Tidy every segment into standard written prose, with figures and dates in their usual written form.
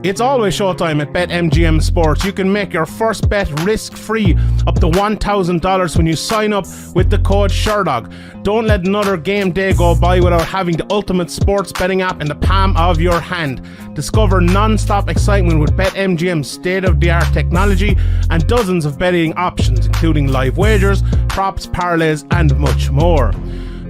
It's always showtime at BetMGM Sports. You can make your first bet risk-free up to $1,000 when you sign up with the code Sherdog. Don't let another game day go by without having the ultimate sports betting app in the palm of your hand. Discover non-stop excitement with BetMGM's state-of-the-art technology and dozens of betting options, including live wagers, props, parlays, and much more.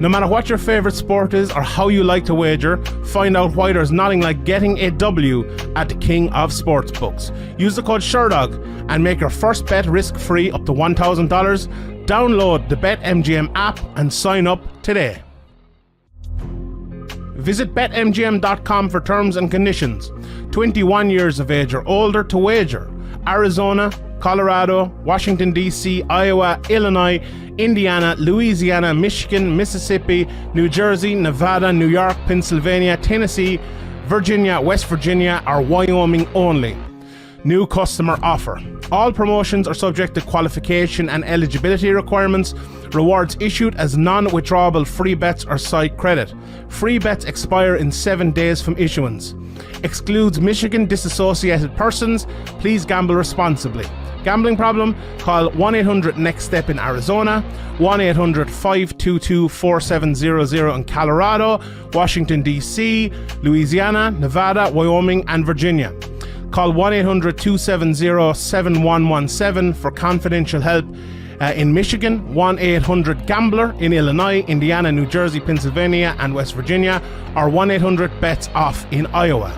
No matter what your favourite sport is or how you like to wager, find out why there's nothing like getting a W at the king of sportsbooks. Use the code Sherdog and make your first bet risk-free up to $1,000. Download the BetMGM app and sign up today. Visit BetMGM.com for terms and conditions. 21 years of age or older to wager. Arizona, Colorado, Washington, D.C., Iowa, Illinois, Indiana, Louisiana, Michigan, Mississippi, New Jersey, Nevada, New York, Pennsylvania, Tennessee, Virginia, West Virginia, or Wyoming only. New customer offer. All promotions are subject to qualification and eligibility requirements. Rewards issued as non-withdrawable free bets or site credit. Free bets expire in 7 days from issuance. Excludes Michigan disassociated persons. Please gamble responsibly. Gambling problem? Call 1-800-NEXT-STEP in Arizona, 1-800-522-4700 in Colorado, Washington, D.C., Louisiana, Nevada, Wyoming, and Virginia. Call 1-800-270-7117 for confidential help. In Michigan, 1-800-GAMBLER. In Illinois, Indiana, New Jersey, Pennsylvania, and West Virginia, or 1-800-BETS-OFF in Iowa.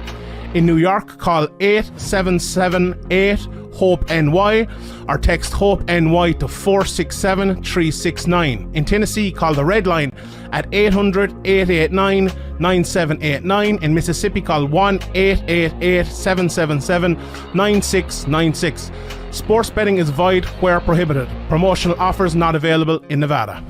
In New York, call 8778-HOPE-NY or text HOPE-NY to 467-369. In Tennessee, call the Red Line at 800-889-9789. In Mississippi, call 1-888-777-9696. Sports betting is void where prohibited. Promotional offers not available in Nevada.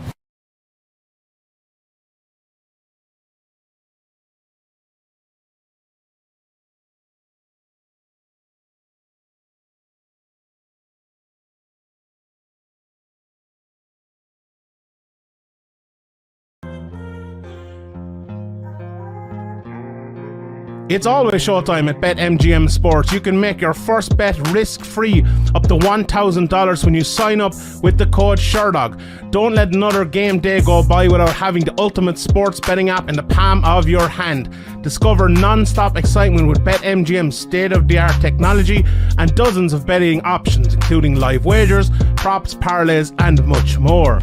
It's always showtime at BetMGM Sports. You can make your first bet risk-free up to $1,000 when you sign up with the code Sherdog. Don't let another game day go by without having the ultimate sports betting app in the palm of your hand. Discover non-stop excitement with BetMGM's state-of-the-art technology and dozens of betting options, including live wagers, props, parlays, and much more.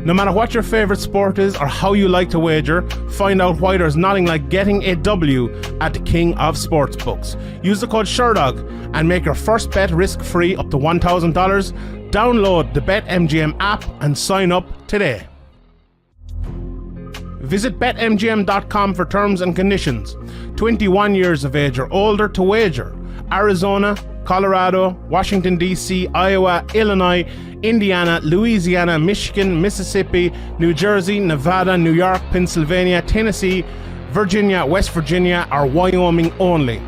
No matter what your favourite sport is or how you like to wager, find out why there's nothing like getting a W at the king of sportsbooks. Use the code Sherdog and make your first bet risk-free up to $1,000. Download the BetMGM app and sign up today. Visit BetMGM.com for terms and conditions. 21 years of age or older to wager. Arizona, Colorado, Washington, D.C., Iowa, Illinois, Indiana, Louisiana, Michigan, Mississippi, New Jersey, Nevada, New York, Pennsylvania, Tennessee, Virginia, West Virginia, or Wyoming only.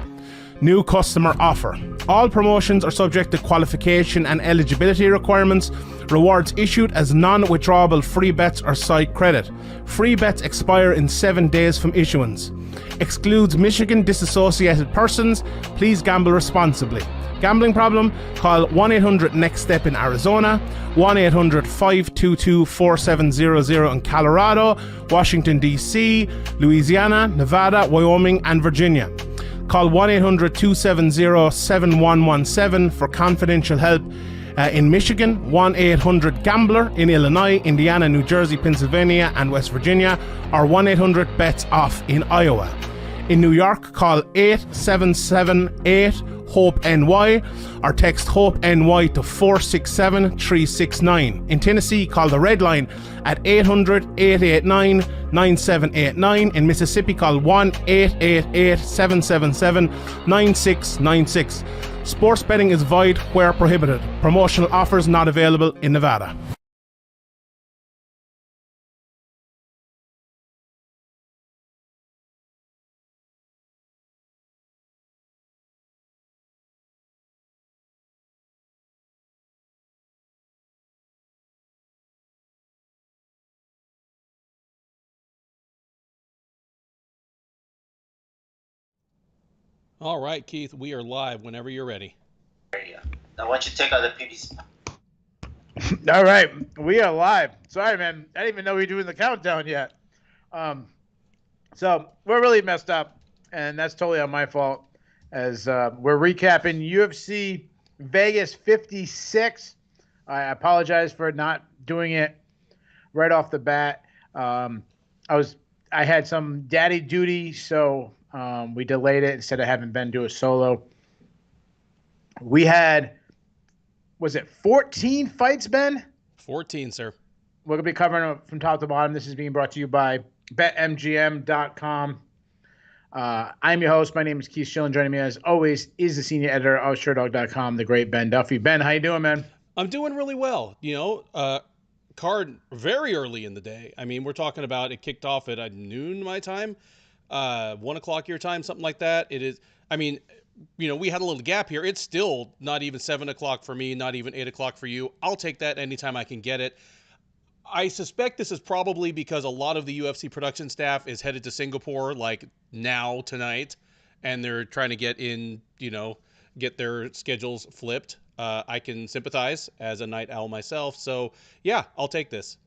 New customer offer. All promotions are subject to qualification and eligibility requirements. Rewards issued as non-withdrawable free bets or site credit. Free bets expire in 7 days from issuance. Excludes Michigan disassociated persons. Please gamble responsibly. Gambling problem? Call 1-800-NEXT-STEP in Arizona, 1-800-522-4700 in Colorado, Washington, D.C., Louisiana, Nevada, Wyoming, and Virginia. Call 1-800-270-7117 for confidential help. In Michigan, 1-800-GAMBLER. In Illinois, Indiana, New Jersey, Pennsylvania, and West Virginia, or 1-800-BETS-OFF in Iowa. In New York, call 8778-HOPE-NY or text HOPE-NY to 467-369. In Tennessee, call the Red Line at 800-889-9789. In Mississippi, call 1-888-777-9696. Sports betting is void where prohibited. Promotional offers not available in Nevada. All right, Keith, we are live whenever you're ready. There you go. Now, why don't you take out the PVC? All right, we are live. Sorry, man. I didn't even know we were doing the countdown yet. So we're really messed up, and that's totally on my fault. As we're recapping UFC Vegas 56. I apologize for not doing it right off the bat. I had some daddy duty, so we delayed it instead of having Ben do a solo. We had, was it 14 fights, Ben? 14, sir. We're going to be covering it from top to bottom. This is being brought to you by BetMGM.com. I'm your host. My name is Keith Shillan. Joining me, as always, is the senior editor of Sherdog.com, the great Ben Duffy. Ben, how you doing, man? I'm doing really well. Card very early in the day. I mean, we're talking about it kicked off at noon my time, 1 o'clock your time, something like that. It is. I mean, we had a little gap here. It's still not even 7 o'clock for me, not even 8 o'clock for you. I'll take that anytime I can get it. I suspect this is probably because a lot of the UFC production staff is headed to Singapore like now, tonight, and they're trying to get in, get their schedules flipped. I can sympathize as a night owl myself. So, yeah, I'll take this.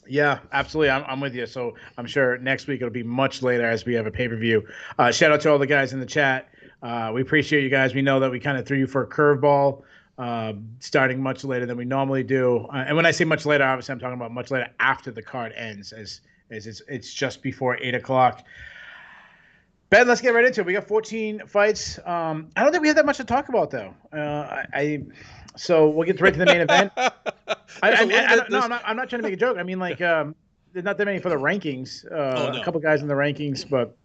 Yeah, absolutely. I'm with you. So I'm sure next week it'll be much later as we have a pay-per-view. Shout out to all the guys in the chat. We appreciate you guys. We know that we kind of threw you for a curveball, starting much later than we normally do. And when I say much later, obviously I'm talking about much later after the card ends, as it's just before 8 o'clock. Ben, let's get right into it. We got 14 fights. I don't think we have that much to talk about, though. So we'll get right to the main event. I'm not trying to make a joke. I mean, like, there's not that many for the rankings. No. A couple guys in the rankings, but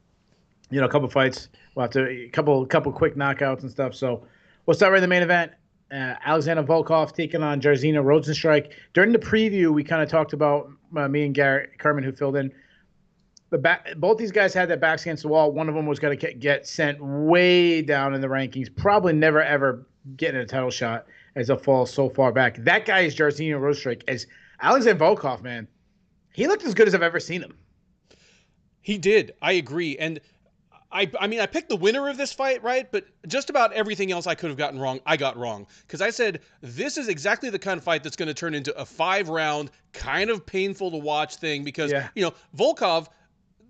a couple fights. We'll have to a couple quick knockouts and stuff. So we'll start right in the main event. Alexander Volkov taking on Jairzinho Rozenstruik. During the preview, we kind of talked about me and Garrett Kerman, who filled in. Both these guys had their backs against the wall. One of them was going to get sent way down in the rankings, probably never ever getting a title shot as they'll fall so far back. That guy is Jairzinho Rozenstruik. As Alexander Volkov, man, he looked as good as I've ever seen him. He did. I agree. And I mean, I picked the winner of this fight, right? But just about everything else I could have gotten wrong, I got wrong. Because I said, this is exactly the kind of fight that's going to turn into a 5-round, kind of painful to watch thing. Because, Volkov,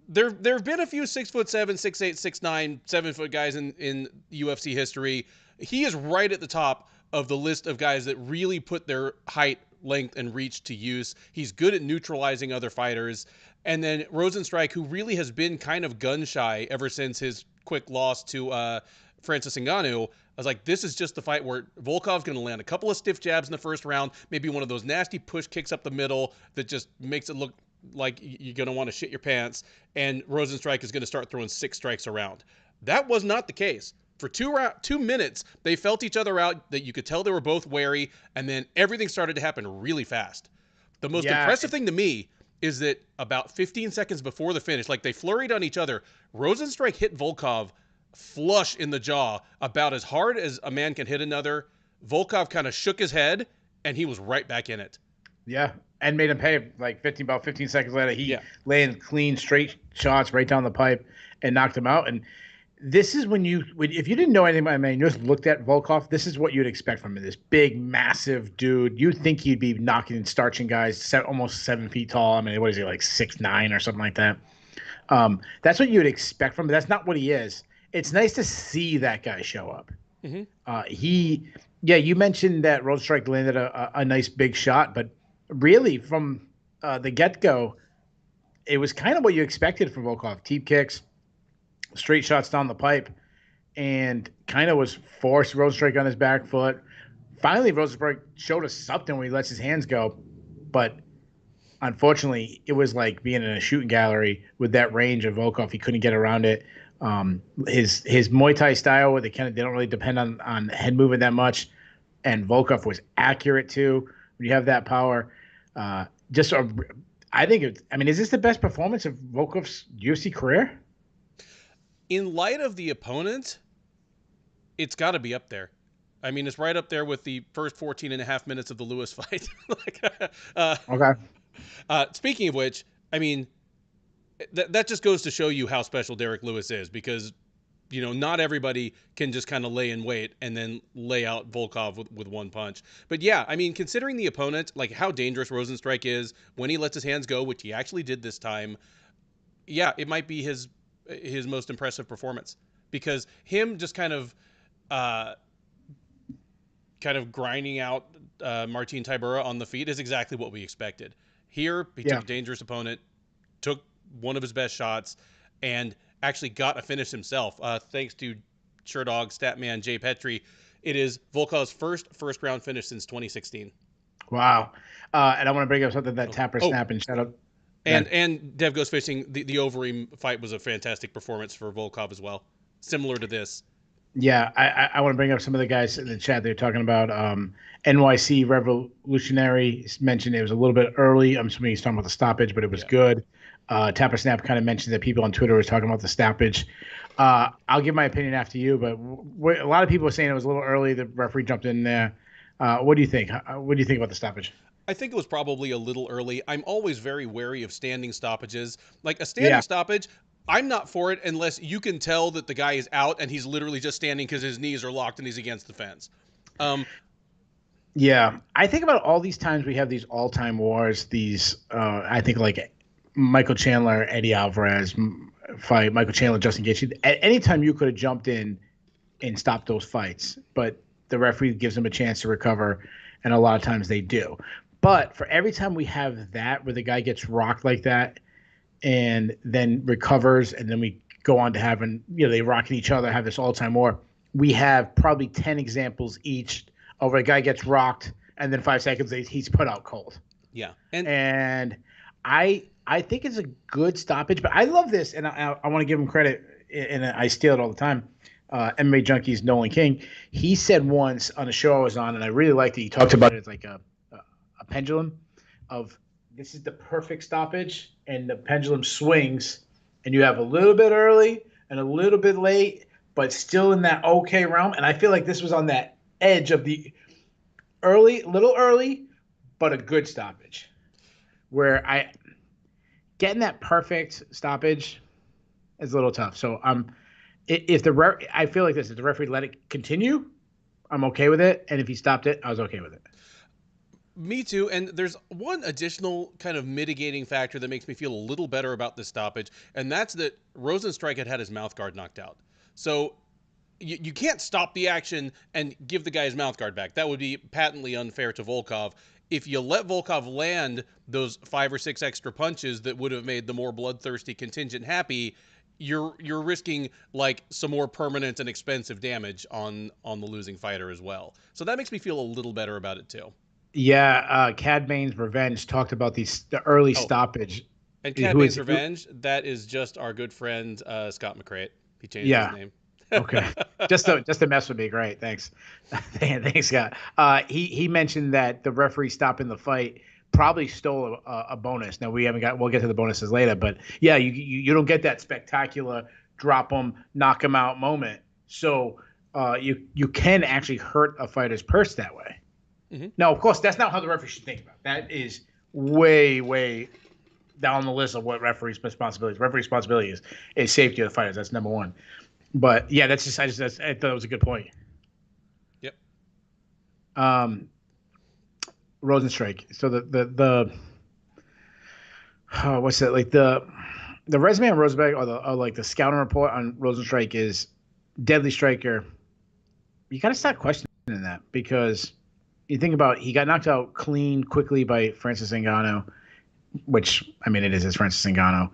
there have been a few 6'7", 6'8", 6'9", 7-foot guys in UFC history. He is right at the top of the list of guys that really put their height, length, and reach to use. He's good at neutralizing other fighters. And then Rozenstruik, who really has been kind of gun-shy ever since his quick loss to Francis Ngannou. I was like, this is just the fight where Volkov's going to land a couple of stiff jabs in the first round, maybe one of those nasty push kicks up the middle that just makes it look like you're going to want to shit your pants, and Rozenstruik is going to start throwing 6 strikes around. That was not the case. For 2 minutes, they felt each other out, that you could tell they were both wary, and then everything started to happen really fast. The most impressive thing to me is that about 15 seconds before the finish, like they flurried on each other, Rozenstruik hit Volkov flush in the jaw about as hard as a man can hit another. Volkov kind of shook his head, and he was right back in it. Yeah, and made him pay about 15 seconds later. He landed clean, straight shots right down the pipe and knocked him out. And this is if you didn't know anything about him, you just looked at Volkov, this is what you'd expect from him. This big, massive dude. You'd think he'd be knocking and starching guys almost 7 feet tall. I mean, what is he, like 6'9" or something like that? That's what you'd expect from him. That's not what he is. It's nice to see that guy show up. Mm-hmm. You mentioned that Rozenstruik landed a nice big shot, but really from the get-go, it was kind of what you expected from Volkov. Teep kicks, straight shots down the pipe, and kind of was forced Rozenstruik on his back foot. Finally, Rozenstruik showed us something when he lets his hands go, but unfortunately, it was like being in a shooting gallery with that range of Volkov. He couldn't get around it. His Muay Thai style, where they don't really depend on head movement that much, and Volkov was accurate too. When you have that power, I think is this the best performance of Volkov's UFC career? In light of the opponent, it's got to be up there. I mean, it's right up there with the first 14 and a half minutes of the Lewis fight. Okay. Speaking of which, I mean, that just goes to show you how special Derek Lewis is, because not everybody can just kind of lay in wait and then lay out Volkov with one punch. But yeah, I mean, considering the opponent, like how dangerous Rozenstruik is when he lets his hands go, which he actually did this time, yeah, it might be his most impressive performance, because him just kind of grinding out Martin Tybura on the feet is exactly what we expected. Here, he took a dangerous opponent, took one of his best shots, and actually got a finish himself. Thanks to Sherdog Statman Jay Petrie, it is Volkov's first round finish since 2016. Wow. And I want to bring up something that Tapper Snap and shout out. And Dev Goes Fishing, the Overeem fight was a fantastic performance for Volkov as well, similar to this. Yeah, I want to bring up some of the guys in the chat. They're talking about NYC Revolutionary mentioned it was a little bit early. I'm assuming he's talking about the stoppage, but it was good. Tapper Snap kind of mentioned that people on Twitter were talking about the stoppage. I'll give my opinion after you, but a lot of people are saying it was a little early. The referee jumped in there. What do you think? What do you think about the stoppage? I think it was probably a little early. I'm always very wary of standing stoppages. Like a standing stoppage, I'm not for it unless you can tell that the guy is out and he's literally just standing because his knees are locked and he's against the fence. Yeah, I think about all these times we have these all-time wars. These, I think like Michael Chandler, Eddie Alvarez fight, Michael Chandler, Justin Gaethje. At any time you could have jumped in and stopped those fights, but the referee gives them a chance to recover, and a lot of times they do. But for every time we have that where the guy gets rocked like that and then recovers, and then we go on to having, they rock each other, have this all-time war, we have probably 10 examples each of where a guy gets rocked and then 5 seconds later he's put out cold. Yeah. And I think it's a good stoppage, but I love this, and I want to give him credit, and I steal it all the time. MMA Junkies Nolan King, he said once on a show I was on, and I really liked it. He talked about it as like a pendulum of this is the perfect stoppage, and the pendulum swings, and you have a little bit early and a little bit late, but still in that okay realm. And I feel like this was on that edge of the little early, but a good stoppage, where getting that perfect stoppage is a little tough. So I feel like this, if the referee let it continue, I'm okay with it, and if he stopped it, I was okay with it. Me too. And there's one additional kind of mitigating factor that makes me feel a little better about this stoppage, and that's that Rozenstruik had his mouth guard knocked out. So you can't stop the action and give the guy his mouth guard back. That would be patently unfair to Volkov. If you let Volkov land those 5 or 6 extra punches that would have made the more bloodthirsty contingent happy, you're risking like some more permanent and expensive damage on the losing fighter as well. So that makes me feel a little better about it too. Yeah, Cad Bane's Revenge talked about the early stoppage. And Cad Bane's Revenge, that is just our good friend Scott McCrate. He changed his name. Okay, just to mess with me. Great, thanks, thanks, Scott. He mentioned that the referee stopping the fight probably stole a bonus. Now we'll get to the bonuses later, but yeah, you don't get that spectacular drop him, knock him out moment. So you can actually hurt a fighter's purse that way. Mm-hmm. Now, of course, that's not how the referee should think about it. That is way, way down the list of what referee's responsibility. Referee's responsibility is safety of the fighters. That's number one. But yeah, I thought it was a good point. Yep. Rozenstruik. So the what's that, like the resume on Rozenstruik, or like the scouting report on Rozenstruik is deadly striker. You got to start questioning that, because you think about, he got knocked out clean quickly by Francis Ngannou, which, I mean, it is Francis Ngannou.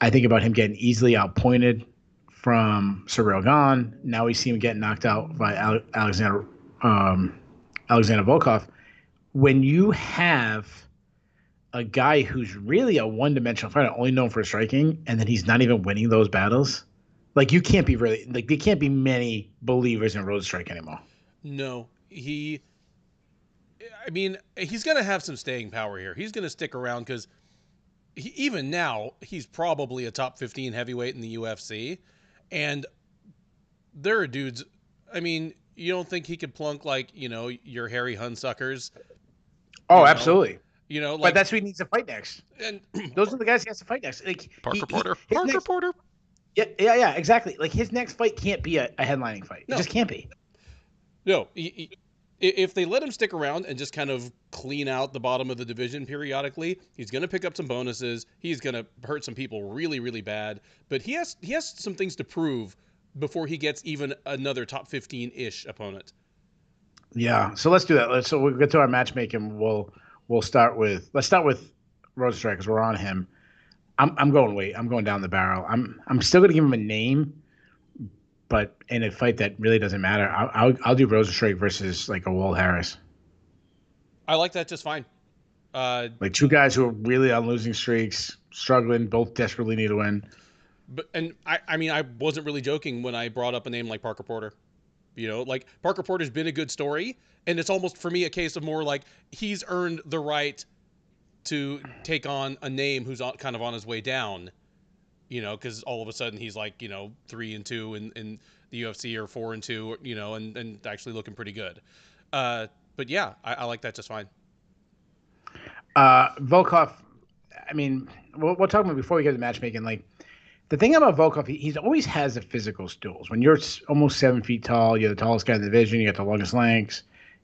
I think about him getting easily outpointed from Ciryl Gane. Now we see him getting knocked out by Alexander Volkov. When you have a guy who's really a one-dimensional fighter, only known for striking, and then he's not even winning those battles, like, you can't be really, like, there can't be many believers in Rozenstruik anymore. No, he's going to have some staying power here. He's going to stick around because even now, he's probably a top 15 heavyweight in the UFC. And there are dudes, I mean, you don't think he could plunk, like, your Harry Hunsuckers? Oh, absolutely. Like, but that's who he needs to fight next. And those are the guys he has to fight next. Like, Parker Porter. Yeah, exactly. Like his next fight can't be a headlining fight. No. It just can't be. No, if they let him stick around and just kind of clean out the bottom of the division periodically, he's going to pick up some bonuses. He's going to hurt some people really, really bad. But he has some things to prove before he gets even another top 15-ish opponent. Yeah. So let's do that. So we'll get to our matchmaking. Let's start with Rozenstruik because we're on him. I'm going down the barrel. I'm still going to give him a name, but in a fight that really doesn't matter, I'll do Rozenstruik versus like a Walt Harris. I like that just fine. Like two guys who are really on losing streaks, struggling, both desperately need to win. But I mean I wasn't really joking when I brought up a name like Parker Porter. You know, like Parker Porter's been a good story, and it's almost for me a case of more like he's earned the right to take on a name who's kind of on his way down. You know, because all of a sudden he's like 3-2 in the UFC or 4-2, and actually looking pretty good. But yeah, I like that just fine. Volkov, I mean, we'll talk about before we get to matchmaking. Like the thing about Volkov, he's always has the physical stools. When you're almost 7 feet tall, you're the tallest guy in the division, you got the longest lengths.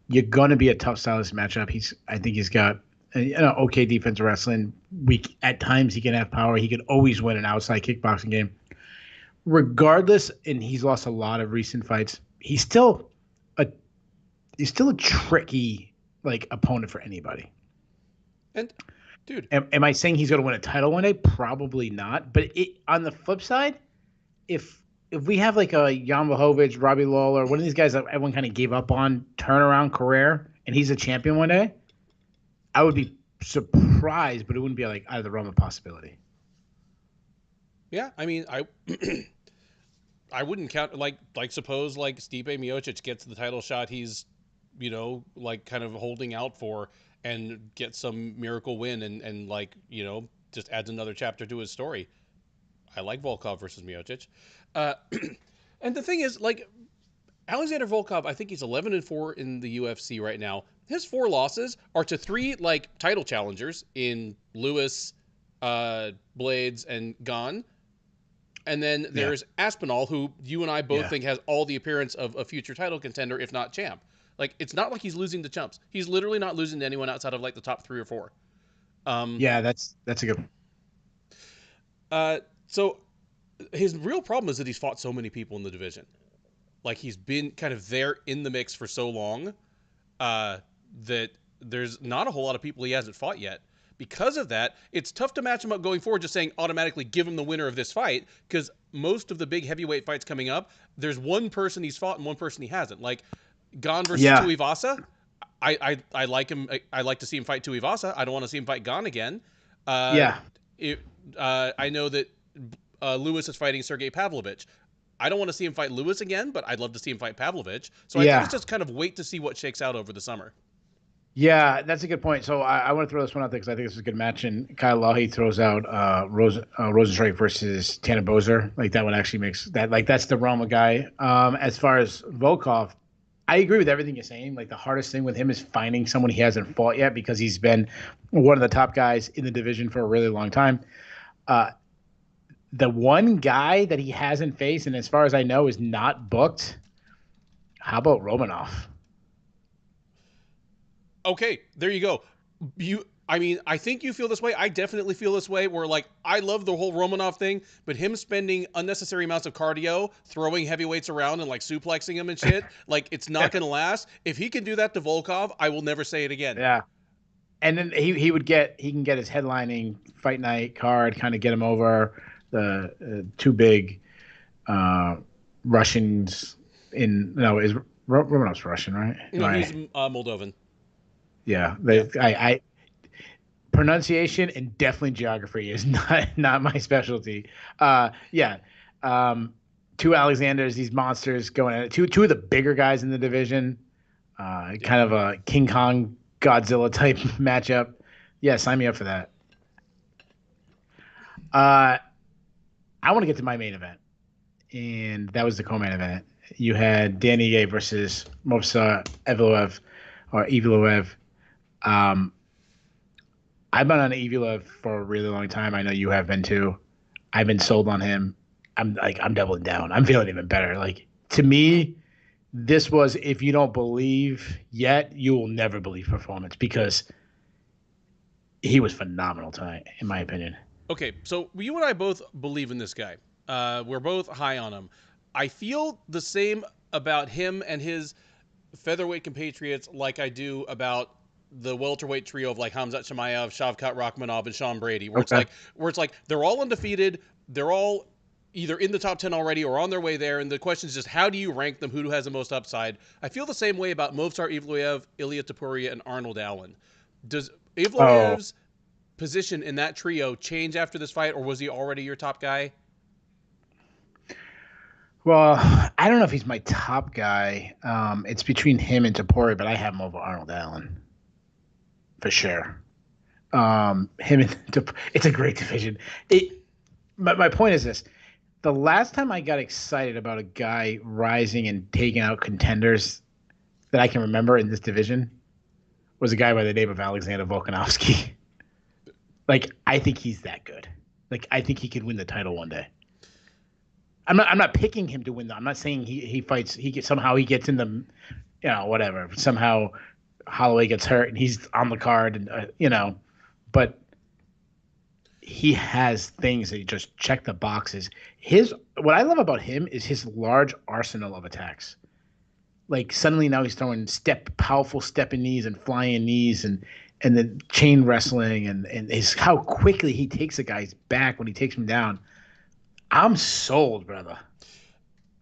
You're gonna be a tough stylist matchup. I think he's got okay defensive wrestling. At times he can have power. He can always win an outside kickboxing game. Regardless, and he's lost a lot of recent fights. He's still a tricky opponent for anybody. And dude, am I saying he's going to win a title one day? Probably not. But on the flip side, if we have like a Jan Blachowicz, Robbie Lawler, one of these guys that everyone kind of gave up on turnaround career, and he's a champion one day, I would be surprised, but it wouldn't be like out of the realm of possibility. Yeah, I mean, I wouldn't count like suppose like Stipe Miocic gets the title shot he's kind of holding out for and gets some miracle win and just adds another chapter to his story. I like Volkov versus Miocic. And the thing is, Alexander Volkov, I think he's 11-4 in the UFC right now. His 4 losses are to 3 title challengers in Lewis, Blades, and Gane. And then there's Aspinall, who you and I both think has all the appearance of a future title contender, if not champ. It's not like he's losing to chumps. He's literally not losing to anyone outside of the top 3 or 4. That's a good. So his real problem is that he's fought so many people in the division. He's been kind of there in the mix for so long that there's not a whole lot of people he hasn't fought yet. Because of that, it's tough to match him up going forward, just saying automatically give him the winner of this fight, because most of the big heavyweight fights coming up, there's one person he's fought and one person he hasn't. Gane versus Tuivasa, I like him. I like to see him fight Tuivasa. I don't want to see him fight Gane again. I know that Lewis is fighting Sergey Pavlovich. I don't want to see him fight Lewis again, but I'd love to see him fight Pavlovich. So I think it's just kind of wait to see what shakes out over the summer. Yeah, that's a good point. So I want to throw this one out there because I think this is a good match. And Kyle Lahi throws out Rozenstruik versus Tanner Boser. That one actually makes that that's the realm of guy. As far as Volkov, I agree with everything you're saying. The hardest thing with him is finding someone he hasn't fought yet, because he's been one of the top guys in the division for a really long time. The one guy that he hasn't faced, and as far as I know, is not booked. How about Romanov? Okay, there you go. I think you feel this way. I definitely feel this way, where I love the whole Romanov thing, but him spending unnecessary amounts of cardio, throwing heavyweights around and suplexing him and shit, it's not going to last. If he can do that to Volkov, I will never say it again. Yeah. And then he can get his headlining fight night card, kind of get him over the 2 big Russians is Romanov's Russian, right? No, he's Moldovan. Yeah, I pronunciation and definitely geography is not my specialty. 2 Alexanders, these monsters going at it. Two of the bigger guys in the division, kind of a King Kong Godzilla type matchup. Yeah, sign me up for that. I want to get to my main event, and that was the co-main event. You had Danny Ye versus Movsar Evloev. I've been on Evloev for a really long time. I know you have been too. I've been sold on him. I'm doubling down. I'm feeling even better. Like, to me, this was, if you don't believe yet, you will never believe performance, because he was phenomenal tonight, in my opinion. Okay, so you and I both believe in this guy. We're both high on him. I feel the same about him and his featherweight compatriots like I do about the welterweight trio of like Khamzat Chimaev, Shavkat Rakhmonov, and Sean Brady, where it's like they're all undefeated, they're all either in the top 10 already or on their way there, and the question is just how do you rank them, who has the most upside? I feel the same way about Movsar Evloev, Ilia Topuria, and Arnold Allen. Does Evloev's position in that trio change after this fight, or was he already your top guy? Well, I don't know if he's my top guy. It's between him and Topuria, but I have him over Arnold Allen for sure. Him and it's a great division. My point is this: the last time I got excited about a guy rising and taking out contenders that I can remember in this division was a guy by the name of Alexander Volkanovski. Like, I think he's that good. Like, I think he could win the title one day. I'm not picking him to win. I'm not saying he fights. He gets in the, whatever. Somehow Holloway gets hurt and he's on the card, and but he has things that just check the boxes. What I love about him is his large arsenal of attacks. Like, suddenly now he's throwing powerful stepping knees and flying knees and the chain wrestling and how quickly he takes a guy's back when he takes him down. I'm sold, brother.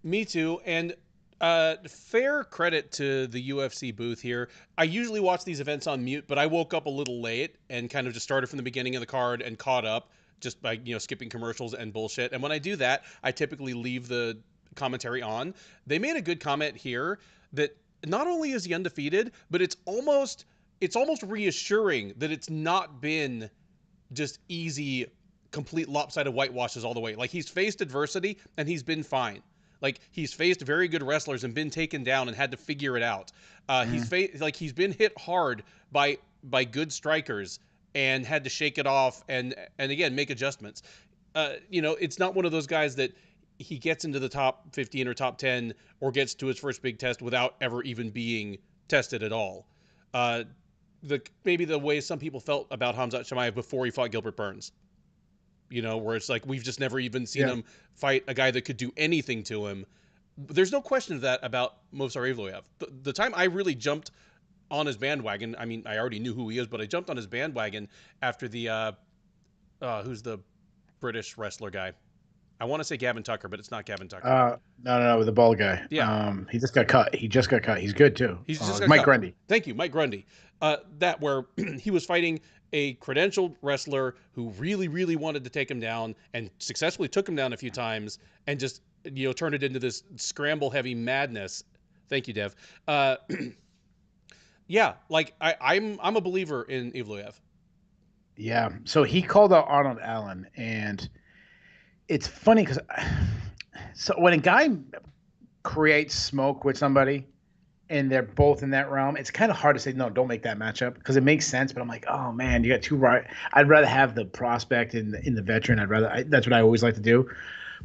Me too. And fair credit to the UFC booth here. I usually watch these events on mute, but I woke up a little late and kind of just started from the beginning of the card and caught up just by skipping commercials and bullshit. And when I do that, I typically leave the commentary on. They made a good comment here that not only is he undefeated, but it's almost reassuring that it's not been just easy, complete lopsided whitewashes all the way. Like, he's faced adversity and he's been fine. Like, he's faced very good wrestlers and been taken down and had to figure it out. He's been hit hard by good strikers and had to shake it off and again make adjustments. It's not one of those guys that he gets into the top 15 or top 10 or gets to his first big test without ever even being tested at all. Maybe the way some people felt about Khamzat Chimaev before he fought Gilbert Burns. Where it's like we've just never even seen him fight a guy that could do anything to him. There's no question of that about Movsar Evloev. The time I really jumped on his bandwagon, I mean, I already knew who he is, but I jumped on his bandwagon after the who's the British wrestler guy? I want to say Gavin Tucker, but it's not Gavin Tucker. No, the bald guy. Yeah. He just got cut. He's good too. He's just got Mike cut. Grundy. Thank you, Mike Grundy. That where he was fighting a credentialed wrestler who really, really wanted to take him down and successfully took him down a few times and just, turned it into this scramble heavy madness. Thank you, Dev. Yeah, like I'm a believer in Evloev. Yeah. So he called out Arnold Allen, and it's funny because when a guy creates smoke with somebody and they're both in that realm, it's kind of hard to say, no, don't make that matchup, because it makes sense. But I'm like, oh man, you got two right. I'd rather have the prospect in the veteran. That's what I always like to do.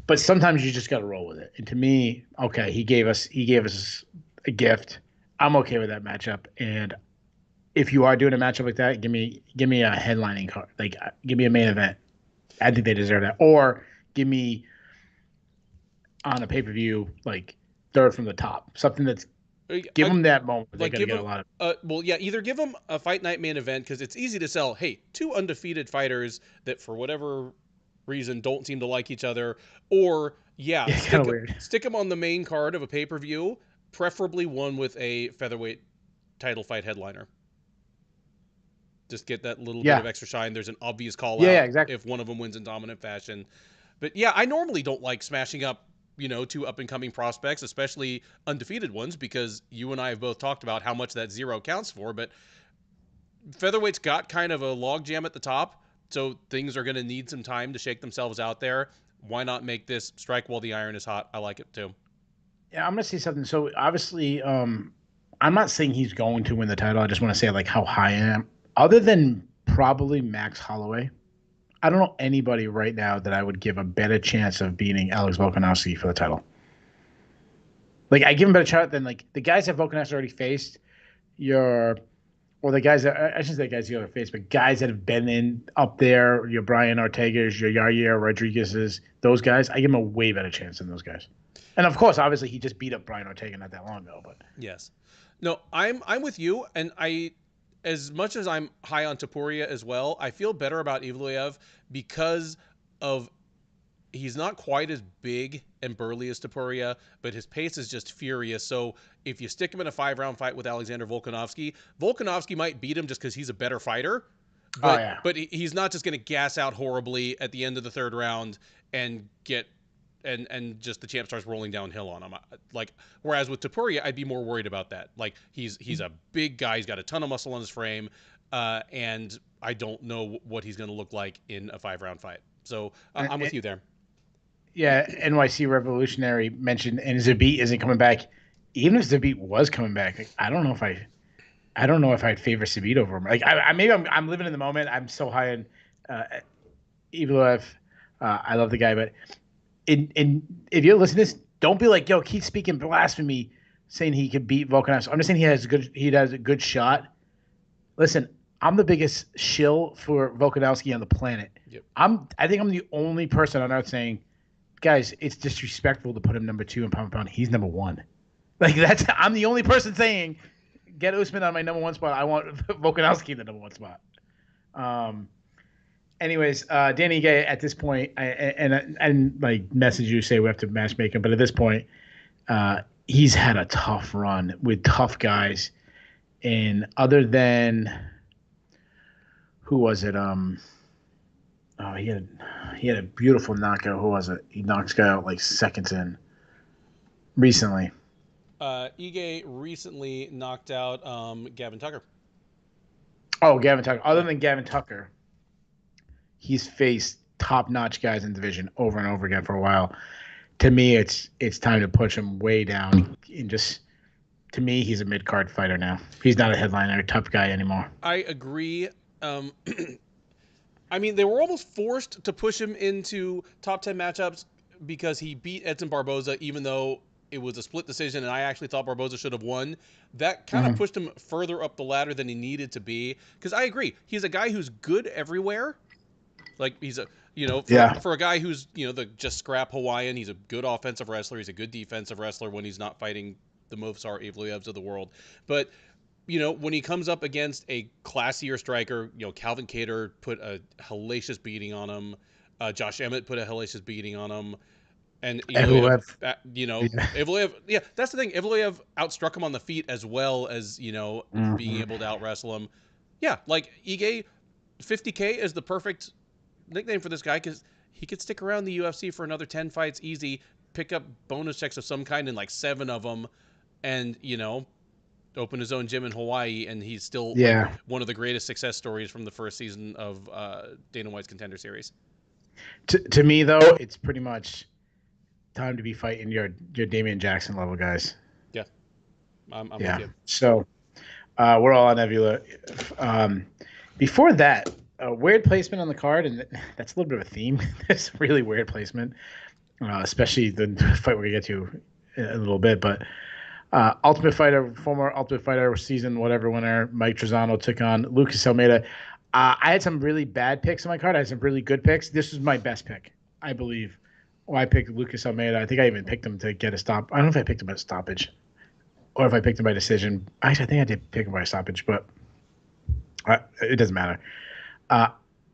But sometimes you just got to roll with it. And to me, okay, he gave us a gift. I'm okay with that matchup. And if you are doing a matchup like that, give me a headlining card. Like, give me a main event. I think they deserve that. Or give me on a pay-per-view, like third from the top, something that's give them that moment. They're gonna get a lot of. Either give them a fight night main event, because it's easy to sell. Hey, two undefeated fighters that for whatever reason don't seem to like each other, or stick them on the main card of a pay-per-view, preferably one with a featherweight title fight headliner. Just get that little bit of extra shine. There's an obvious call out exactly. if one of them wins in dominant fashion. But yeah, I normally don't like smashing up, two up-and-coming prospects, especially undefeated ones, because you and I have both talked about how much that zero counts for. But featherweight's got kind of a logjam at the top, so things are going to need some time to shake themselves out there. Why not make this strike while the iron is hot? I like it too. Yeah, I'm going to say something. So obviously, I'm not saying he's going to win the title. I just want to say like how high I am. Other than probably Max Holloway, I don't know anybody right now that I would give a better chance of beating Alex Volkanovski for the title. Like, I give him a better shot than, like, the guys that Volkanovski already faced, or the guys that, I shouldn't say guys you already faced, but guys that have been in up there, your Brian Ortega's, your Yair Rodriguez's, those guys, I give him a way better chance than those guys. And, of course, obviously, he just beat up Brian Ortega not that long ago. But yes. No, I'm with you, and as much as I'm high on Topuria as well, I feel better about Evloev because of he's not quite as big and burly as Topuria, but his pace is just furious. So if you stick him in a 5-round fight with Alexander Volkanovski, Volkanovski might beat him just because he's a better fighter. But, but he's not just going to gas out horribly at the end of the 3rd round and get and just the champ starts rolling downhill on him. Like, whereas with Topuria, I'd be more worried about that. Like, he's a big guy. He's got a ton of muscle on his frame. And I don't know what he's going to look like in a 5-round fight. So I'm with you there. Yeah, NYC Revolutionary mentioned, and Zabit isn't coming back. Even if Zabit was coming back, like, I don't know if I'd favor Zabit over him. Like, I'm living in the moment. I'm so high in Evloev. I love the guy, but if you listen to this, don't be like, yo, keep speaking blasphemy, saying he could beat Volkanovski. I'm just saying he has a good shot. Listen, I'm the biggest shill for Volkanovski on the planet. Yep. I think I'm the only person on earth saying, guys, it's disrespectful to put him number 2 in pound. He's number 1. Like, I'm the only person saying, get Usman on my number 1 spot. I want Volkanovski in the number 1 spot. Anyways, Danny Gay, at this point, and like message you say we have to matchmake him, but at this point, he's had a tough run with tough guys. And other than who was it? He had a beautiful knockout. Who was it? He knocked this guy out like seconds in recently. Ige recently knocked out Gavin Tucker. Oh, Gavin Tucker. Other than Gavin Tucker, he's faced top-notch guys in the division over and over again for a while. To me, it's time to push him way down. And just, to me, he's a mid-card fighter now. He's not a headliner, tough guy anymore. I agree. I mean, they were almost forced to push him into top 10 matchups because he beat Edson Barboza, even though it was a split decision, and I actually thought Barboza should have won. That kind of pushed him further up the ladder than he needed to be. Because I agree, he's a guy who's good everywhere. Like, he's a, for a guy who's, the just scrap Hawaiian, he's a good offensive wrestler. He's a good defensive wrestler when he's not fighting the Movsar Evloevs of the world. But, when he comes up against a classier striker, Calvin Kattar put a hellacious beating on him. Josh Emmett put a hellacious beating on him. And Evloev, Evloev, that's the thing. Evloev outstruck him on the feet as well as, being able to out-wrestle him. Yeah, like, Ige, 50K is the perfect nickname for this guy because he could stick around the UFC for another 10 fights easy, pick up bonus checks of some kind in like 7 of them, and, open his own gym in Hawaii, and he's still one of the greatest success stories from the first season of Dana White's Contender Series. To me, though, it's pretty much time to be fighting your Damian Jackson level guys. Yeah, I'm with you. So we're all on Evloev. Before that, a weird placement on the card, and that's a little bit of a theme. It's really weird placement, especially the fight we're going to get to in a little bit, but former Ultimate Fighter season whatever winner Mike Trezano took on Lucas Almeida. I had some really bad picks on my card. I had some really good picks. This was my best pick, I believe. I picked Lucas Almeida. I think I even picked him to get a stop. I don't know if I picked him at a stoppage or if I picked him by decision. Actually, I think I did pick him by a stoppage, but it doesn't matter.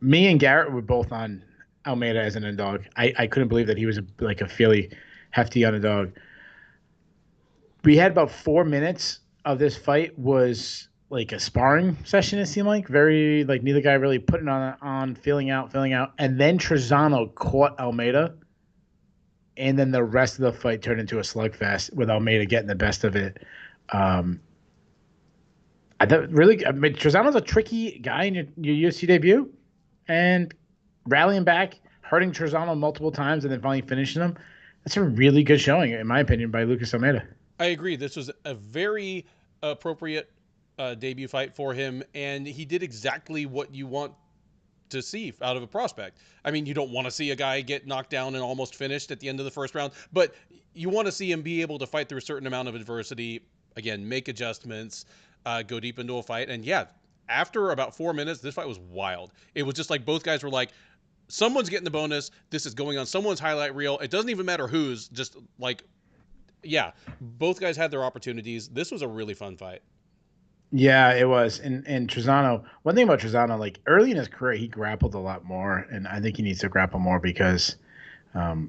Me and Garrett were both on Almeida as an underdog. I couldn't believe that he was a fairly hefty underdog. We had about 4 minutes of this fight was like a sparring session, it seemed like. Very, like, neither guy really putting on, feeling out. And then Trezano caught Almeida. And then the rest of the fight turned into a slugfest with Almeida getting the best of it. Trezano's a tricky guy in your UFC debut. And rallying back, hurting Trezano multiple times, and then finally finishing him. That's a really good showing, in my opinion, by Lucas Almeida. I agree. This was a very appropriate debut fight for him, and he did exactly what you want to see out of a prospect. I mean, you don't want to see a guy get knocked down and almost finished at the end of the first round, but you want to see him be able to fight through a certain amount of adversity, again, make adjustments, go deep into a fight. And yeah, after about 4 minutes, this fight was wild. It was just like both guys were like, someone's getting the bonus. This is going on someone's highlight reel. It doesn't even matter whose, just like, yeah, both guys had their opportunities. This was a really fun fight. Yeah, it was. And Trezano, one thing about Trezano, like early in his career, he grappled a lot more, and I think he needs to grapple more because I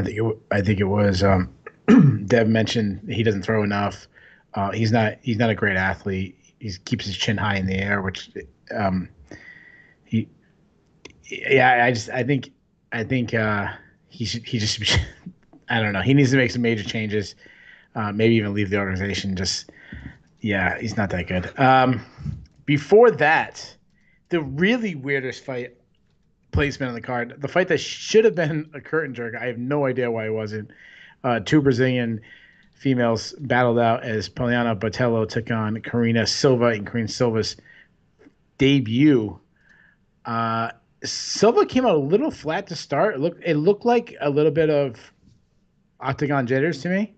think it was Dev mentioned he doesn't throw enough. He's not a great athlete. He keeps his chin high in the air, which I think he just I don't know. He needs to make some major changes. Maybe even leave the organization. Yeah, he's not that good. Before that, the really weirdest fight placement on the card, the fight that should have been a curtain jerk. I have no idea why it wasn't. Two Brazilian females battled out as Poliana Bottello took on Karina Silva in Karina Silva's debut. Silva came out a little flat to start. It looked like a little bit of octagon jitters to me,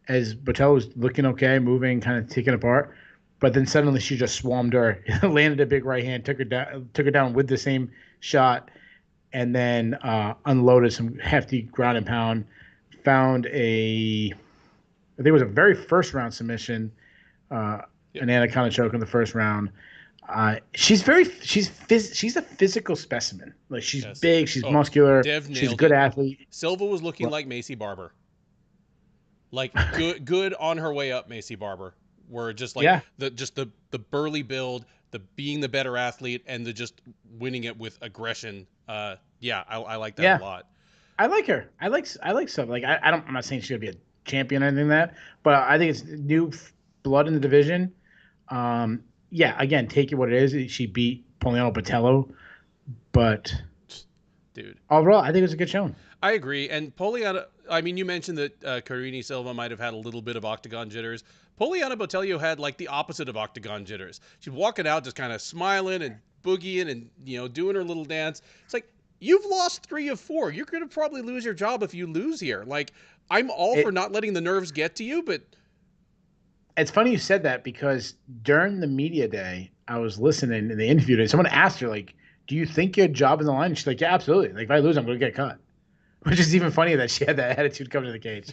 as Bottello was looking okay, moving, kind of taking apart. But then suddenly she just swarmed her, landed a big right hand, took her down with the same shot, and then unloaded some hefty ground and pound. Found I think it was a very first round submission, an anaconda choke in the first round. She's a physical specimen. Like she's big, she's muscular, she's a good athlete. Silva was looking like Macy Barber. Like good on her way up, Macy Barber. Where just like the burly build, the being the better athlete, and the just winning it with aggression. I like that a lot. I like her. I like Silva. Like I'm not saying she'll be a champion or anything like that, but I think it's new blood in the division. Again, take it what it is. She beat Poliana Bottello, but dude, overall, I think it was a good showing. I agree. And Poliana, I mean, you mentioned that Karina Silva might have had a little bit of octagon jitters. Poliana Bottello had like the opposite of octagon jitters. She'd walk it out just kind of smiling and boogieing and, doing her little dance. It's like, you've lost 3 of 4. You're going to probably lose your job if you lose here. Like, I'm all for not letting the nerves get to you, but... It's funny you said that because during the media day, I was listening in the interview and someone asked her, like, do you think your job is on the line? And she's like, yeah, absolutely. Like, if I lose, I'm going to get cut. Which is even funnier that she had that attitude coming to the cage.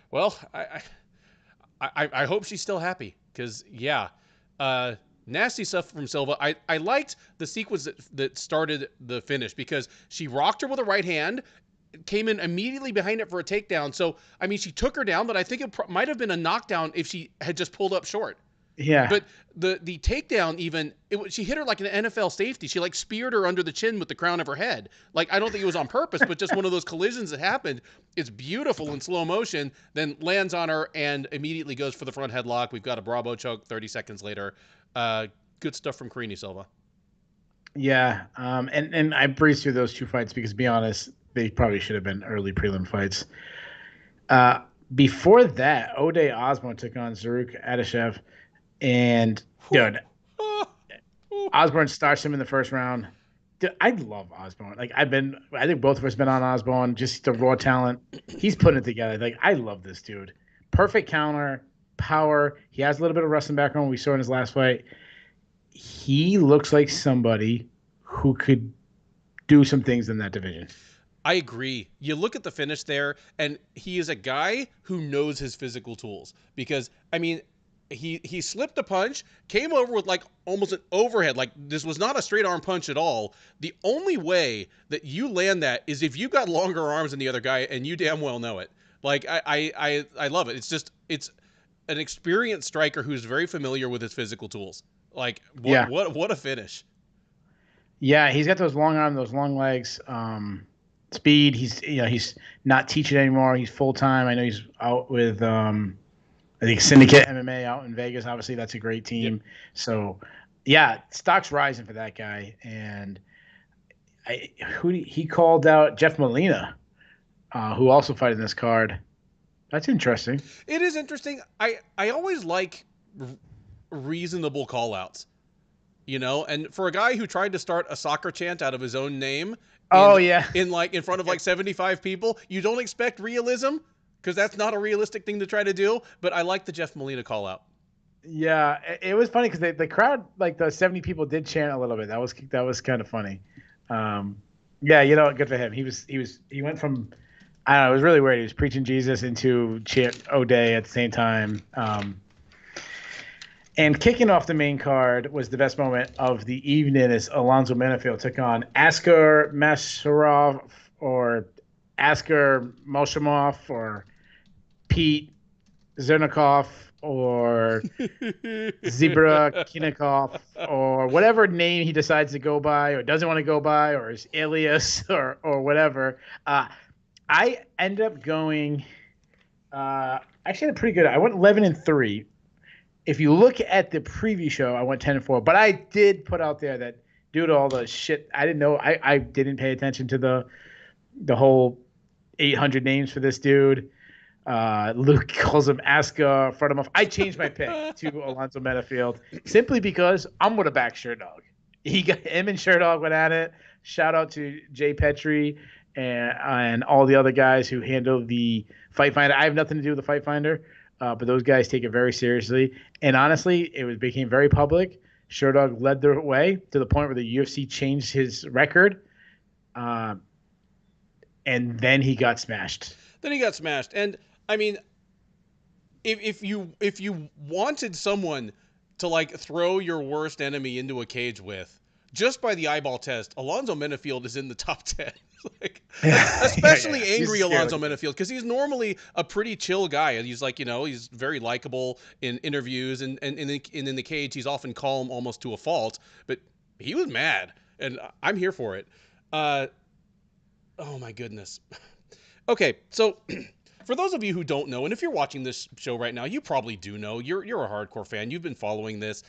Well, I hope she's still happy because, nasty stuff from Silva. I liked the sequence that started the finish because she rocked her with a right hand, came in immediately behind it for a takedown. So, I mean, she took her down, but I think it might have been a knockdown if she had just pulled up short. Yeah. But the takedown even, she hit her like an NFL safety. She like speared her under the chin with the crown of her head. Like, I don't think it was on purpose, but just one of those collisions that happened. It's beautiful in slow motion, then lands on her and immediately goes for the front headlock. We've got a Bravo choke 30 seconds later. Good stuff from Karina Silva. Yeah. And I breezed through those two fights because, to be honest, they probably should have been early prelim fights. Before that, Ode Osborne took on Zaruk Adashev. And, dude, Osborne starts him in the first round. Dude, I love Osborne. Like, I think both of us have been on Osborne, just the raw talent. He's putting it together. Like, I love this dude. Perfect counter, power. He has a little bit of wrestling background we saw in his last fight. He looks like somebody who could do some things in that division. I agree. You look at the finish there, and he is a guy who knows his physical tools. Because, I mean, he slipped a punch, came over with like almost an overhead. Like, this was not a straight arm punch at all. The only way that you land that is if you got longer arms than the other guy, and you damn well know it. Like, I love it. It's an experienced striker who's very familiar with his physical tools. Like, what a finish. Yeah, he's got those long arms, those long legs. Speed. He's not teaching anymore. He's full time. I know he's out with I think Syndicate MMA out in Vegas. Obviously, that's a great team. Yep. So, yeah, stock's rising for that guy. And he called out Jeff Molina, who also fought in this card. That's interesting. It is interesting. I always like reasonable call-outs. And for a guy who tried to start a soccer chant out of his own name, in front of like 75 people, you don't expect realism because that's not a realistic thing to try to do. But I like the Jeff Molina call out. Yeah, it was funny because the crowd, like the 70 people, did chant a little bit. That was kind of funny. Good for him. He went from, I don't know, it was really weird. He was preaching Jesus into chant O'Day at the same time. And kicking off the main card was the best moment of the evening as Alonzo Minifield took on Askar Mosharov or Askar Mosharov or Pete Zernikov or Zebra Kinikov or whatever name he decides to go by or doesn't want to go by or his alias or whatever. I ended up going actually had a pretty good. I went 11-3. If you look at the preview show, I went 10-4. But I did put out there that due to all the shit, I didn't know. I didn't pay attention to the whole 800 names for this dude. Luke calls him Aska Fredimov. I changed my pick to Alonzo Minifield simply because I'm going to back Sherdog. Him and Sherdog went at it. Shout out to Jay Petrie and all the other guys who handle the Fight Finder. I have nothing to do with the Fight Finder, but those guys take it very seriously. And honestly, became very public. Sherdog led the way to the point where the UFC changed his record, and then he got smashed. And I mean, if you wanted someone to like throw your worst enemy into a cage with, just by the eyeball test, Alonzo Minifield is in the top 10. Especially angry Alonzo Minifield, because he's normally a pretty chill guy. He's like, he's very likable in interviews, and in the cage he's often calm almost to a fault. But he was mad, and I'm here for it. Oh my goodness. Okay, so for those of you who don't know, and if you're watching this show right now, you probably do know. You're a hardcore fan. You've been following this.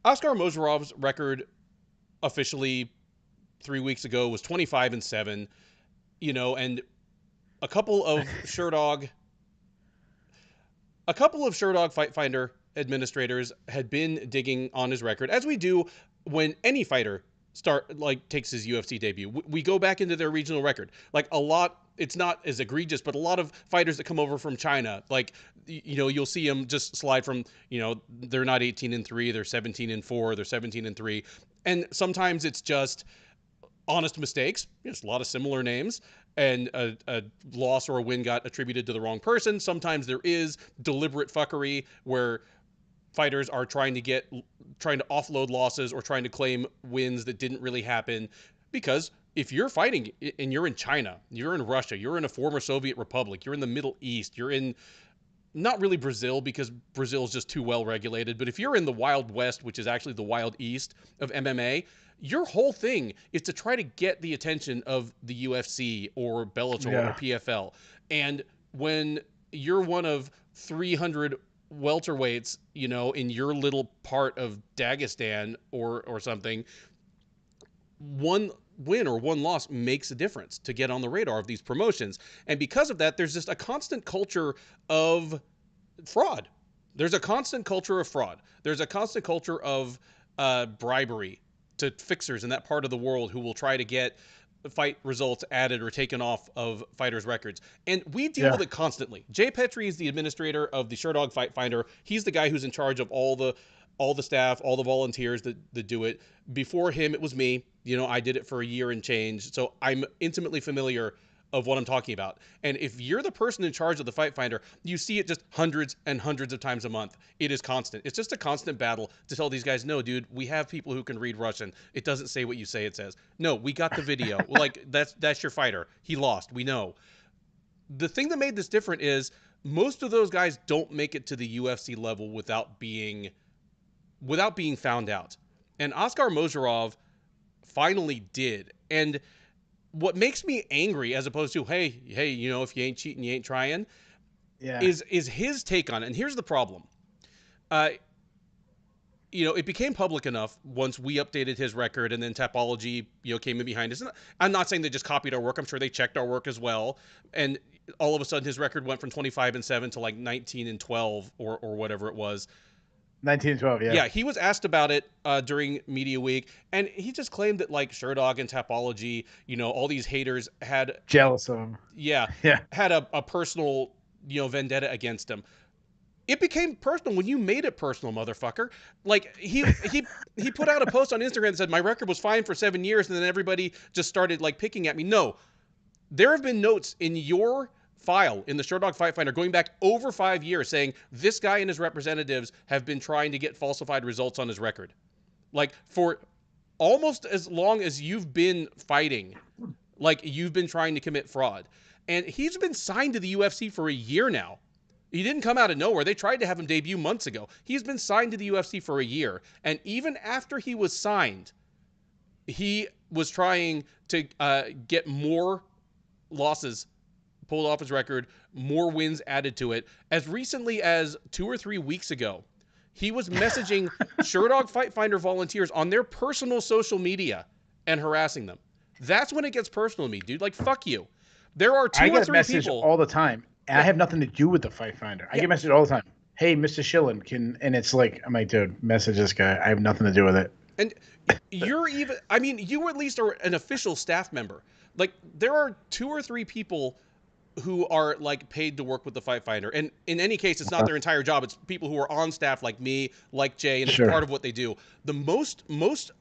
Askar Mosharov's record officially 3 weeks ago was 25-7, and a couple of Sherdog Fight Finder administrators had been digging on his record, as we do when any fighter takes his UFC debut. We go back into their regional record. Like a lot, it's not as egregious, but a lot of fighters that come over from China, you'll see them just slide from, they're not 18-3, they're 17-4, they're 17-3. And sometimes it's just honest mistakes. It's a lot of similar names, and a loss or a win got attributed to the wrong person. Sometimes there is deliberate fuckery where fighters are trying to offload losses or trying to claim wins that didn't really happen. Because if you're fighting and you're in China, you're in Russia, you're in a former Soviet republic, you're in the Middle East, you're in not really Brazil because Brazil is just too well regulated, but if you're in the Wild West, which is actually the Wild East of MMA, your whole thing is to try to get the attention of the UFC or Bellator or PFL. And when you're one of 300 welterweights, in your little part of Dagestan or something, one win or one loss makes a difference to get on the radar of these promotions. And because of that, there's just a constant culture of fraud. There's a constant culture of fraud. There's a constant culture of bribery to fixers in that part of the world who will try to get fight results added or taken off of fighters' records. And we deal with it constantly. Jay Petrie is the administrator of the Sherdog Fight Finder. He's the guy who's in charge of all the staff, all the volunteers that do it. Before him, it was me. I did it for a year and change. So I'm intimately familiar of what I'm talking about. And if you're the person in charge of the Fight Finder, you see it just hundreds and hundreds of times a month. It is constant. It's just a constant battle to tell these guys, no, dude, we have people who can read Russian. It doesn't say what you say it says. No, we got the video. That's your fighter. He lost. We know. The thing that made this different is most of those guys don't make it to the UFC level without being found out. And Askar Mosharov finally did. And what makes me angry, as opposed to, hey, if you ain't cheating, you ain't trying, is his take on it. And here's the problem. It became public enough once we updated his record, and then Tapology, came in behind us. And I'm not saying they just copied our work. I'm sure they checked our work as well. And all of a sudden, his record went from 25-7 to like 19-12 or whatever it was. 1912, yeah. Yeah, he was asked about it during media week, and he just claimed that like Sherdog and Tapology, all these haters had jealous of him. Yeah, had a personal vendetta against him. It became personal when you made it personal, motherfucker. Like he put out a post on Instagram that said my record was fine for 7 years, and then everybody just started like picking at me. No, there have been notes in your file in the Sherdog Fight Finder going back over 5 years saying this guy and his representatives have been trying to get falsified results on his record. Like for almost as long as you've been fighting, like you've been trying to commit fraud. And he's been signed to the UFC for a year now. He didn't come out of nowhere. They tried to have him debut months ago. He's been signed to the UFC for a year. And even after he was signed, he was trying to get more losses pulled off his record, more wins added to it. As recently as 2 or 3 weeks ago, he was messaging Sherdog Fight Finder volunteers on their personal social media and harassing them. That's when it gets personal to me, dude. Like, fuck you. There are two or three people all the time, and I have nothing to do with the Fight Finder. I get messages all the time. Hey, Mr. Shillan, and it's like, I'm like, dude, message this guy. I have nothing to do with it. And you're even, I mean, you at least are an official staff member. Like, there are 2 or 3 people who are like paid to work with the Fight Finder, and in any case, it's not their entire job. It's people who are on staff, like me, like Jay, and it's part of what they do. The most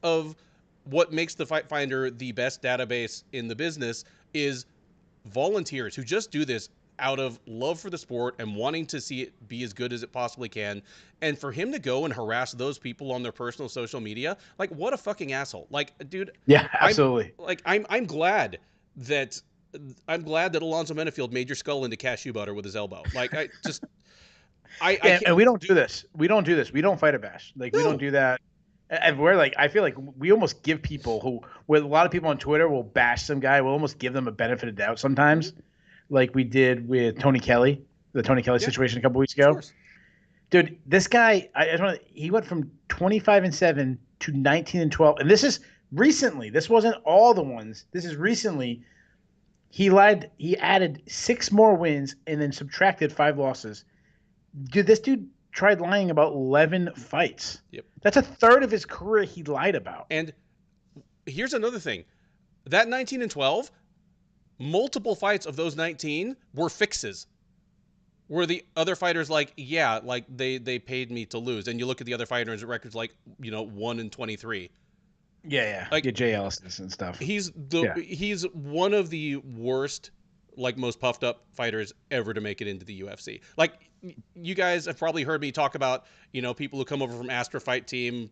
of what makes the Fight Finder the best database in the business is volunteers who just do this out of love for the sport and wanting to see it be as good as it possibly can. And for him to go and harass those people on their personal social media, like, what a fucking asshole. Like, dude. Yeah, absolutely. I'm glad that Alonzo Minifield made your skull into cashew butter with his elbow. Like, and we don't do this. We don't do this. We don't fight a bash. Like, we don't do that. And we're like, I feel like we almost give people with a lot of people on Twitter will bash some guy. We'll almost give them a benefit of doubt sometimes, like we did with Tony Kelly, the Tony Kelly situation a couple weeks ago. Dude, this guy, he went from 25-7 to 19-12, and this is recently. This wasn't all the ones. This is recently. He lied. He added 6 more wins and then subtracted 5 losses. Dude, this dude tried lying about 11 fights. Yep. That's a third of his career he lied about. And here's another thing. That 19-12, multiple fights of those 19 were fixes. Where the other fighters like, yeah, like they paid me to lose. And you look at the other fighters' records like, 1-23. Yeah. Like Jay Ellis and stuff. He's one of the worst, like, most puffed up fighters ever to make it into the UFC. Like, you guys have probably heard me talk about, people who come over from Astra Fight Team,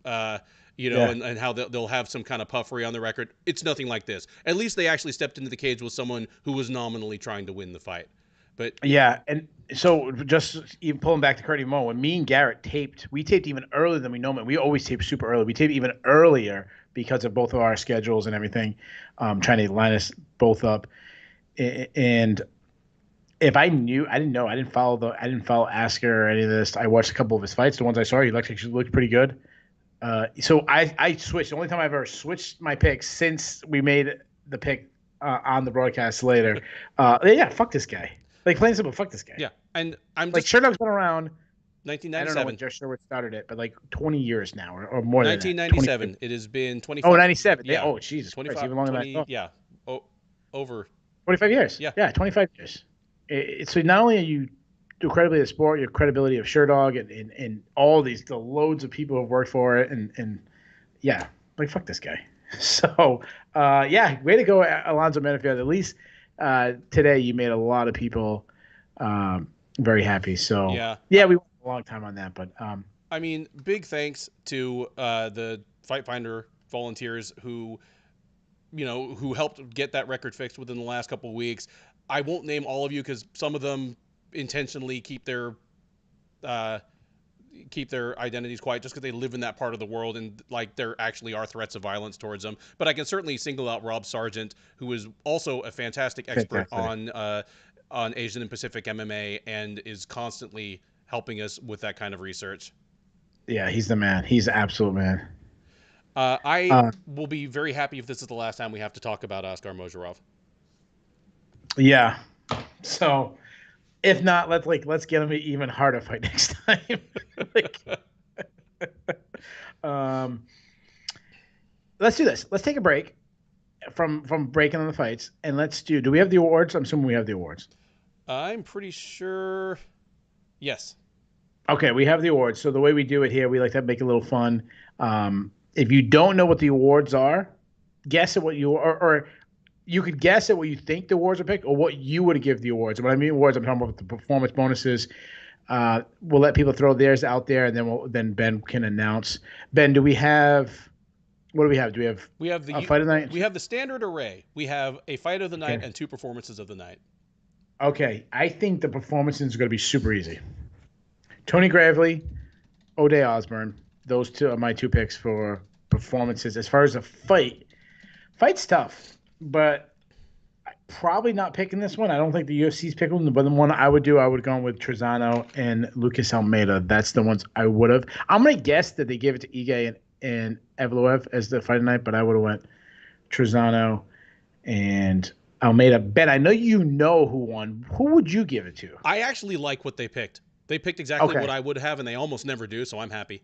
and how they'll have some kind of puffery on the record. It's nothing like this. At least they actually stepped into the cage with someone who was nominally trying to win the fight. But yeah, and so just even pulling back to Curtis Mo, when me and Garrett we taped even earlier than we normally. We always tape super early. We tape even earlier because of both of our schedules and everything, trying to line us both up. And if I didn't know. I didn't follow Asker or any of this. I watched a couple of his fights. The ones I saw, he actually looked pretty good. So I switched. The only time I've ever switched my picks since we made the pick on the broadcast later. Fuck this guy. Like, plain and simple, fuck this guy. Yeah, and I'm like, Sherdog's been around 1997. I don't know when Josh Sherwood started it, but like 20 years now or more 1997. Than that. It has been 25. Oh, 97. Yeah. Oh, Jesus 25, Christ, even longer 20, than I thought. Yeah. Over 25 years. Yeah, 25 years. So not only are you the credibility of the sport, your credibility of Sherdog and all the loads of people who have worked for it, and like, fuck this guy. So way to go, Alonzo Minifield. At least today you made a lot of people very happy. So we went a long time on that, but I mean, big thanks to the Fight Finder volunteers who helped get that record fixed within the last couple of weeks. I won't name all of you because some of them intentionally keep their identities quiet just because they live in that part of the world and like there actually are threats of violence towards them. But I can certainly single out Rob Sargent, who is also a fantastic expert on Asian and Pacific MMA and is constantly helping us with that kind of research. Yeah, he's the man. He's the absolute man. I will be very happy if this is the last time we have to talk about Askar Mosharov. Yeah. So If not, let's get him an even harder fight next time. Let's do this. Let's take a break from breaking on the fights, and do we have the awards? I'm assuming we have the awards. I'm pretty sure. Yes. Okay, we have the awards. So the way we do it here, we like to make it a little fun. If you don't know what the awards are, guess at what or you could guess at what you think the awards are picked, or what you would give the awards. And when I mean awards, I'm talking about the performance bonuses. We'll let people throw theirs out there, and then Ben can announce. Ben, do we have? What do we have? Do we have the fight of the night? We have the standard array. We have a fight of the night and 2 performances of the night. Okay, I think the performances are going to be super easy. Tony Gravely, O'Day Osborne. Those two are my 2 picks for performances. As far as a fight's tough, but I'm probably not picking this one. I don't think the UFC's picking one, but the one I would go with Trezano and Lucas Almeida. That's the ones I would have. I'm going to guess that they gave it to Ige and Evloev as the fight of the night, but I would have went Trezano and Almeida. Ben, I know you know who won. Who would you give it to? I actually like what they picked. They picked exactly what I would have, and they almost never do, so I'm happy.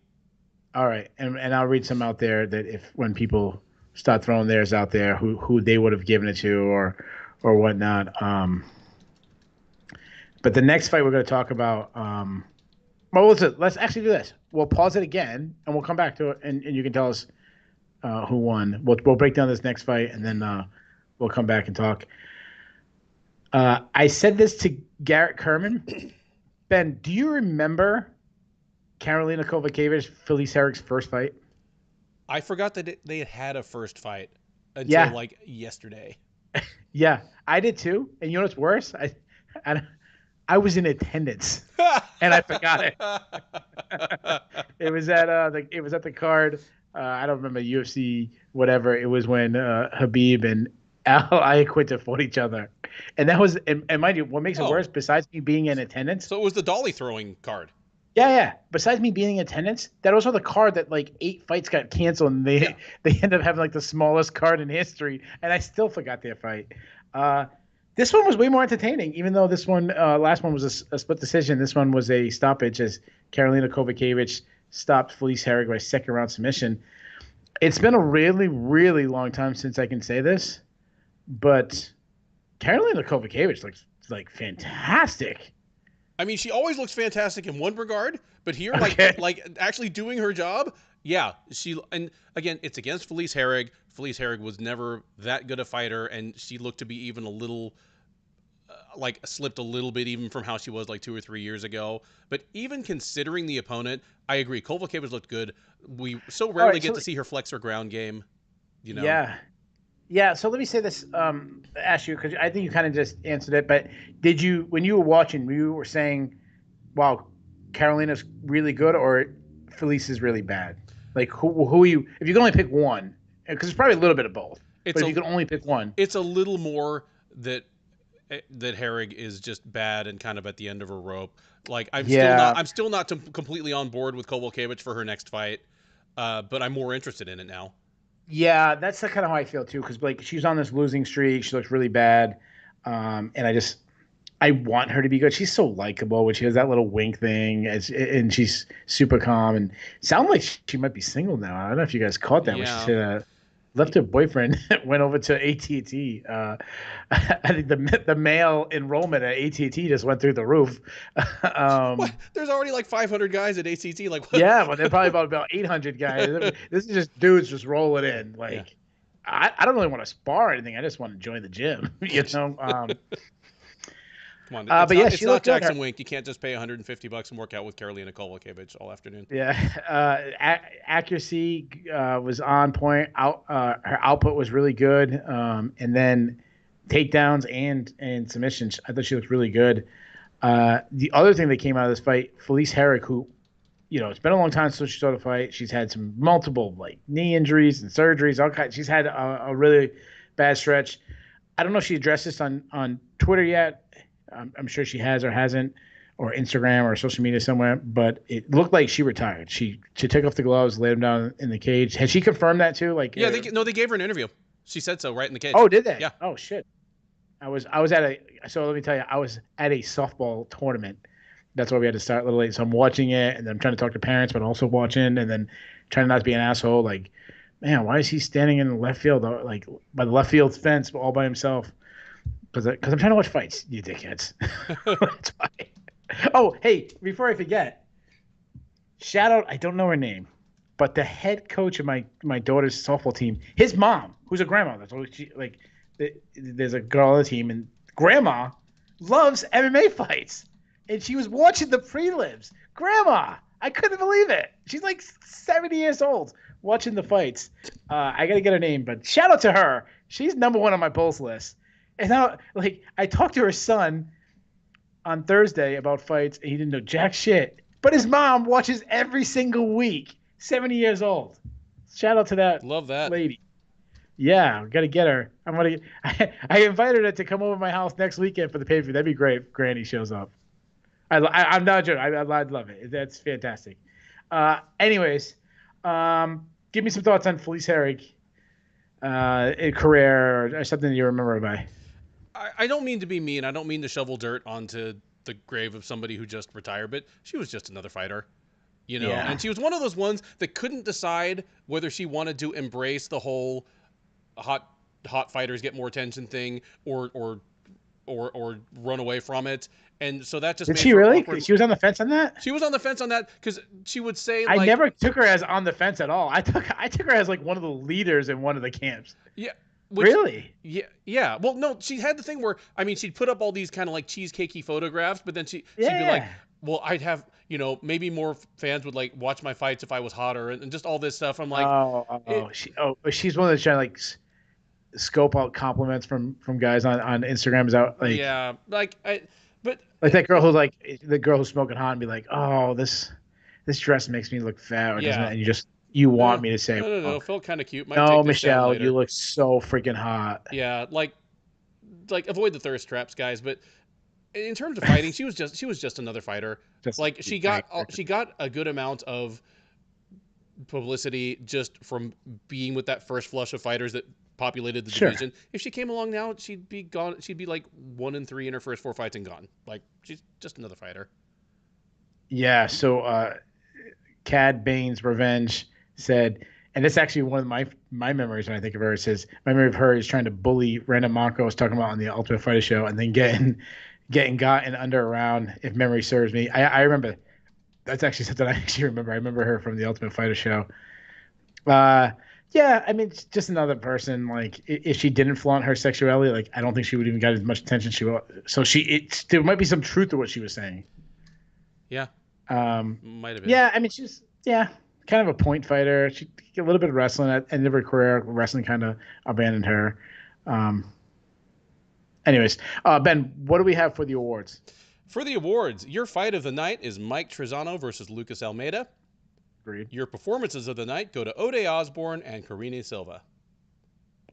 All right, and I'll read some out there that when people start throwing theirs out there, who they would have given it to or whatnot. But the next fight we're going to talk about. Let's actually do this. We'll pause it again, and we'll come back to it, and you can tell us who won. We'll break down this next fight, and then we'll come back and talk. I said this to Garrett Kerman. Ben, do you remember Karolina Kovakiewicz, Felice Herrig's first fight? I forgot that they had a first fight until yesterday. Yeah, I did too. And you know what's worse? I was in attendance, and I forgot it. It was at the card. I don't remember, UFC, whatever. It was when Habib and Al Iaquinta fought each other, and that was. And mind you, what makes it worse, besides me being in attendance? So it was the dolly throwing card. Yeah. Besides me being in attendance, that was also the card that 8 fights got canceled, and they ended up having the smallest card in history, and I still forgot their fight. This one was way more entertaining, even though this one, last one was a split decision. This one was a stoppage as Karolina Kovakiewicz stopped Felice Herrig by second round submission. It's been a really, really long time since I can say this, but Karolina Kovakiewicz looks fantastic. I mean, she always looks fantastic in one regard, but here, like actually doing her job, yeah. And again, it's against Felice Herrig. Felice Herrig was never that good a fighter, and she looked to be even a little, slipped a little bit even from how she was 2 or 3 years ago. But even considering the opponent, I agree. Kovakiewicz looked good. We so rarely get to see her flex her ground game, you know. Yeah. So let me say this, ask you, because I think you kind of just answered it. But did you, when you were watching, you were saying, "Wow, Karolina's really good," or "Felice is really bad"? Who are you? If you can only pick one, because it's probably a little bit of both. But if you can only pick one, it's a little more that Herrig is just bad and kind of at the end of her rope. I'm still not completely on board with Kovakiewicz for her next fight, but I'm more interested in it now. Yeah, that's kind of how I feel too, because she's on this losing streak. She looks really bad, and I want her to be good. She's so likable when she has that little wink thing, and she's super calm and sound like she might be single now. I don't know if you guys caught that. Yeah. When she left her boyfriend, went over to AT&T. I think the male enrollment at AT&T just went through the roof. What? There's already 500 guys at AT&T. What? Yeah, but they're probably about 800 guys. This is just dudes just rolling in. I don't really want to spar or anything. I just want to join the gym. Come on, it's not Jackson Wink. You can't just pay $150 and work out with Karolina Kovakiewicz all afternoon. Yeah, accuracy was on point. Her output was really good, and then takedowns and submissions. I thought she looked really good. The other thing that came out of this fight, Felice Herrig, who, it's been a long time since she saw the fight. She's had some multiple knee injuries and surgeries. All kinds. She's had a really bad stretch. I don't know if she addressed this on Twitter yet. I'm sure she has or hasn't, or Instagram or social media somewhere, but it looked like she retired. She took off the gloves, laid them down in the cage. Has she confirmed that too? They gave her an interview. She said so right in the cage. Oh, did they? Yeah. Oh, shit. I was at a so let me tell you, I was at a softball tournament. That's why we had to start a little late. So I'm watching it, and then I'm trying to talk to parents, but also watching, and then trying not to be an asshole. Like, man, why is he standing in the left field, like by the left field fence, all by himself? Because I'm trying to watch fights, you dickheads. That's why. Oh, hey, before I forget, shout out. I don't know her name, but the head coach of my daughter's softball team, his mom, who's a grandma. That's all she like. There's a girl on the team, and grandma loves MMA fights, and she was watching the prelims. Grandma, I couldn't believe it. She's like 70 years old watching the fights. I gotta get her name, but shout out to her. She's number one on my pulse list. And now, like, I talked to her son on Thursday about fights, and he didn't know jack shit. But his mom watches every single week. 70 years old. Shout out to that Love that lady. Yeah, got to get her. I invited her to come over to my house next weekend for the pay-per-view. That'd be great if Granny shows up. I'm not joking. I'd love it. That's fantastic. Anyways, give me some thoughts on Felice Herrig, career or something that you remember by. I don't mean to be mean. I don't mean to shovel dirt onto the grave of somebody who just retired, but she was just another fighter. Yeah. And she was one of those ones that couldn't decide whether she wanted to embrace the whole hot fighters get more attention thing or run away from it. And so that just Did made she for really? awkward. She was on the fence on that? She was on the fence on that because she would say, I never took her as on the fence at all. I took her as like one of the leaders in one of the camps. Yeah. Really? Yeah. Well, no, she had the thing where, I mean, she'd put up all these kind of like cheesecakey photographs, but then she'd be like, well, I'd have, maybe more fans would like watch my fights if I was hotter and just all this stuff. I'm like, she's one of those trying to like scope out compliments from guys on Instagram. Is out like but like that girl who's like the girl who's smoking hot and be like, oh, this dress makes me look fat, or doesn't it? And you want me to say, no, felt kind of cute. Might no, take this Michelle, down later. you look so freaking hot. Yeah, like avoid the thirst traps, guys. But in terms of fighting, she was just another fighter. She got a good amount of publicity just from being with that first flush of fighters that populated the division. If she came along now, she'd be gone. She'd be like 1-3 in her first 4 fights and gone. Like, she's just another fighter. Yeah. So, Cad Baines Revenge said, and it's actually one of my memories when I think of her. It says my memory of her is trying to bully Random Monko, I was talking about on the Ultimate Fighter show, and then getting gotten under a round, if memory serves me. I remember. That's actually something I actually remember. I remember her from the Ultimate Fighter show. Yeah, I mean, it's just another person. Like, if she didn't flaunt her sexuality, like, I don't think she would even got as much attention. So there might be some truth to what she was saying. Yeah. Might have been. Yeah, I mean, she's kind of a point fighter. She did a little bit of wrestling at the end of her career. Wrestling kind of abandoned her. Anyways, Ben, what do we have for the awards? For the awards, your fight of the night is Mike Trezano versus Lucas Almeida. Agreed. Your performances of the night go to Ode Osborne and Karine Silva.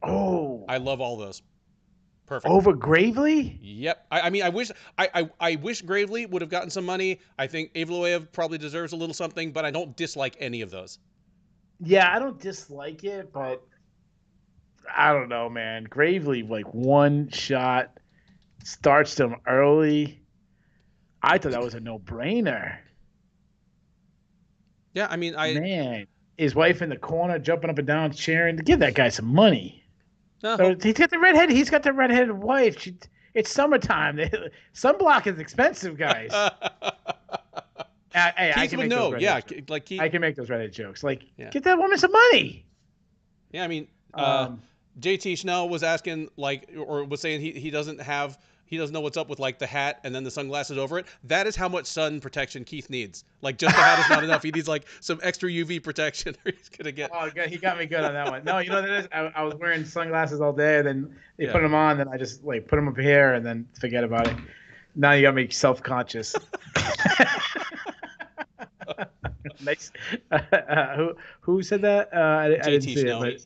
Oh, I love all those. Perfect. Over Gravely? Yep. I mean, I wish Gravely would have gotten some money. I think Evloev probably deserves a little something, but I don't dislike any of those. Yeah, I don't dislike it, but I don't know, man. Gravely, like, one shot, starts them early. I thought that was a no-brainer. Yeah, I mean, Man, his wife in the corner jumping up and down, cheering. Give that guy some money. So he's got the redhead. He's got the redheaded wife. It's summertime. Sunblock is expensive, guys. Hey, I can make those redhead jokes. Like I can make those redhead jokes. Like, get that woman some money. Yeah, I mean, JT Schnell was asking, like, or was saying he doesn't know what's up with like the hat and then the sunglasses over it. That is how much sun protection Keith needs. Like, just the hat is not enough. He needs like some extra UV protection, or he's gonna get. Oh, he got me good on that one. No, you know what that is? I was wearing sunglasses all day, and then they put them on, then I just like put them up here, and then forget about it. Now you got me self-conscious. Nice. Who said that? I didn't see Schnell. it, but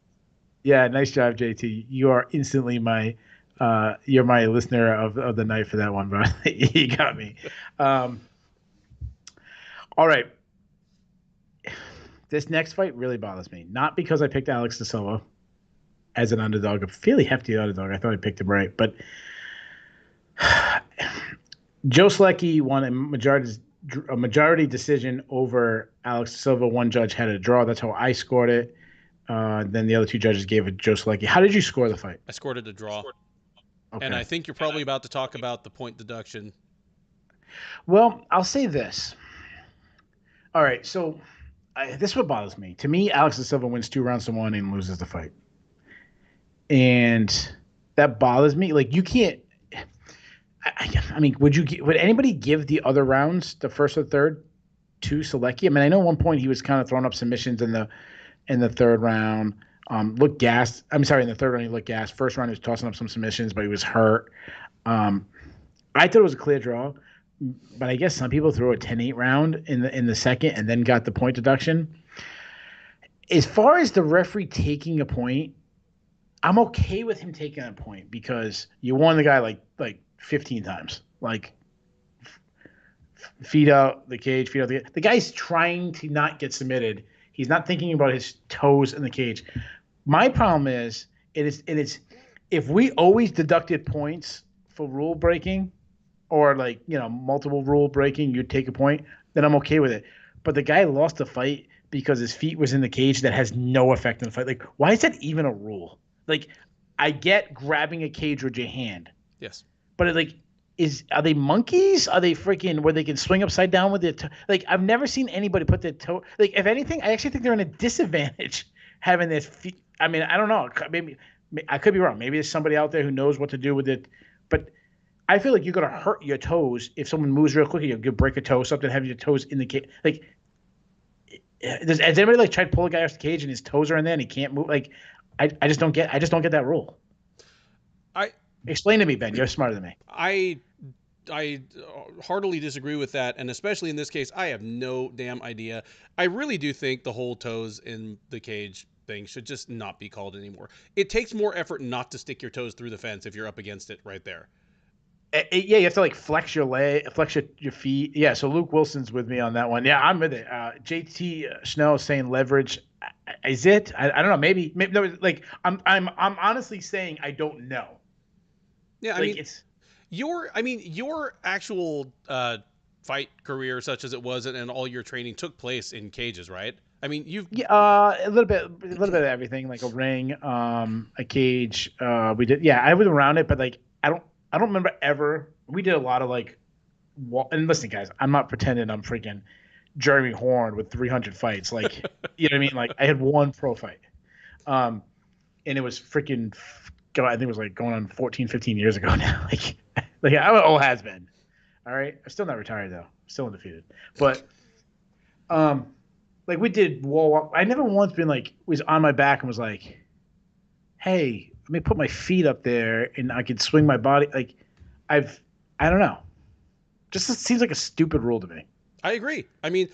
yeah, nice job, JT. You are instantly my. You're my listener of the night for that one, bro. You got me. All right. This next fight really bothers me. Not because I picked Alex De Silva as an underdog, a fairly hefty underdog. I thought I picked him right. But Joe Selecky won a majority decision over Alex Silva. One judge had a draw. That's how I scored it. Then the other two judges gave it Joe Selecky. How did you score the fight? I scored it a draw. Okay. And I think you're probably about to talk about the point deduction. Well, I'll say this. All right, so this is what bothers me. To me, Alex Silva wins 2 rounds to 1 and loses the fight. And that bothers me. Like, you can't I mean, would anybody give the other rounds, the first or third, to Selecky? I mean, I know at one point he was kind of throwing up submissions in the third round. Looked gassed. I'm sorry, in the third round he looked gassed. First round he was tossing up some submissions, but he was hurt. I thought it was a clear draw, but I guess some people threw a 10-8 round in the second and then got the point deduction. As far as the referee taking a point, I'm okay with him taking a point because you won the guy like 15 times. Like, feet out the cage, feet out the guy's trying to not get submitted. He's not thinking about his toes in the cage. My problem is if we always deducted points for rule breaking or multiple rule breaking, you'd take a point, then I'm okay with it. But the guy lost the fight because his feet was in the cage. That has no effect on the fight. Like, why is that even a rule? Like, I get grabbing a cage with your hand. Yes. But are they monkeys? Are they freaking where they can swing upside down with their toe? Like, I've never seen anybody put their toe. Like, if anything, I actually think they're in a disadvantage having their feet. I mean, I don't know. Maybe I could be wrong. Maybe there's somebody out there who knows what to do with it. But I feel like you're gonna hurt your toes if someone moves real quick. You break a toe, something, have your toes in the cage. Like, has anybody tried to pull a guy off the cage and his toes are in there and he can't move? Like, I just don't get that rule. Explain to me, Ben. You're smarter than me. I heartily disagree with that, and especially in this case, I have no damn idea. I really do think the whole toes in the cage thing should just not be called anymore. It takes more effort not to stick your toes through the fence if you're up against it right there. Yeah, you have to flex your leg, flex your feet. Yeah, so Luke Wilson's with me on that one. Yeah, I'm with it. JT Schnell is saying leverage. Is it? I don't know. Maybe no. Like, I'm honestly saying I don't know. Yeah, I mean, your actual fight career, such as it was, and all your training took place in cages, right? I mean, a little bit of everything, like a ring, a cage. We did, yeah, I was around it, but I don't remember ever. We did a lot of and listen, guys, I'm not pretending I'm freaking Jeremy Horn with 300 fights, you know what I mean? Like, I had one pro fight, and it was freaking. I think it was going on 14, 15 years ago now. I'm an old has-been. All right? I'm still not retired, though. Still undefeated. But, we did wall walk. I never once been was on my back and was like, hey, let me put my feet up there and I could swing my body. I don't know. Just seems like a stupid rule to me. I agree. I mean,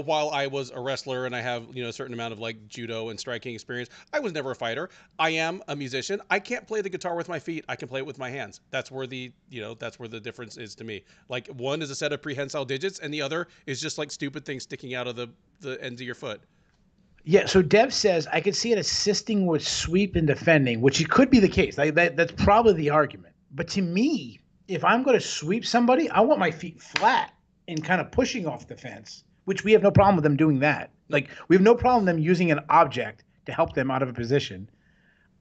while I was a wrestler and I have, a certain amount of judo and striking experience, I was never a fighter. I am a musician. I can't play the guitar with my feet. I can play it with my hands. That's where the difference is to me. One is a set of prehensile digits and the other is just stupid things sticking out of the ends of your foot. Yeah. So Dev says, I could see it assisting with sweep and defending, which it could be the case. That's probably the argument. But to me, if I'm going to sweep somebody, I want my feet flat and kind of pushing off the fence. Which we have no problem with them doing that. We have no problem them using an object to help them out of a position.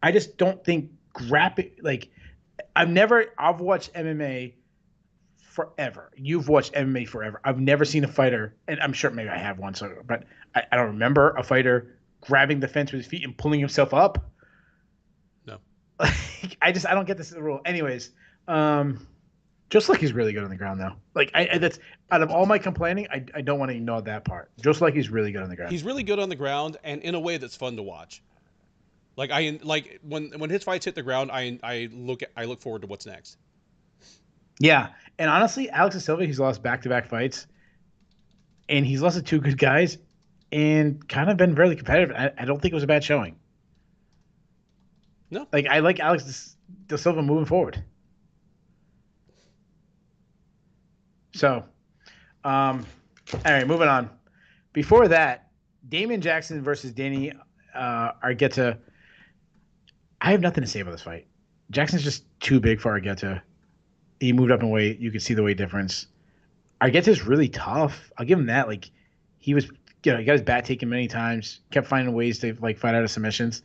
I just don't think grabbing. I've watched MMA forever. You've watched MMA forever. I've never seen a fighter, and I'm sure maybe I have one, but I don't remember a fighter grabbing the fence with his feet and pulling himself up. No. I don't get this rule. Anyways, Just like he's really good on the ground, though. That's out of all my complaining, I don't want to ignore that part. Just like he's really good on the ground. He's really good on the ground, and in a way that's fun to watch. When his fights hit the ground, I look forward to what's next. Yeah, and honestly, Alex Silva, he's lost back-to-back fights, and he's lost to two good guys, and kind of been really competitive. I don't think it was a bad showing. No, I like Alex Silva moving forward. So, all right, moving on. Before that, Damian Jackson versus Danny Argueta. I have nothing to say about this fight. Jackson's just too big for Argueta. He moved up in weight. You could see the weight difference. Argueta's really tough. I'll give him that. Like, he was, he got his bat taken many times. Kept finding ways to like fight out of submissions.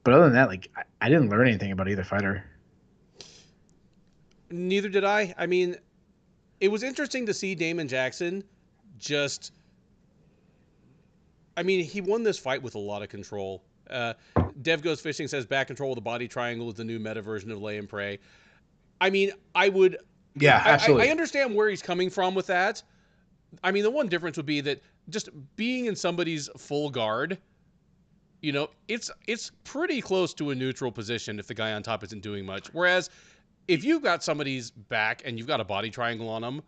But other than that, like, I didn't learn anything about either fighter. Neither did I. I mean, it was interesting to see Damon Jackson just. I mean, he won this fight with a lot of control. Dev Goes Fishing says back control of the body triangle is the new meta version of lay and pray. I mean, I would. Yeah, absolutely. I understand where he's coming from with that. I mean, the one difference would be that just being in somebody's full guard, it's pretty close to a neutral position if the guy on top isn't doing much. Whereas if you've got somebody's back and you've got a body triangle on them,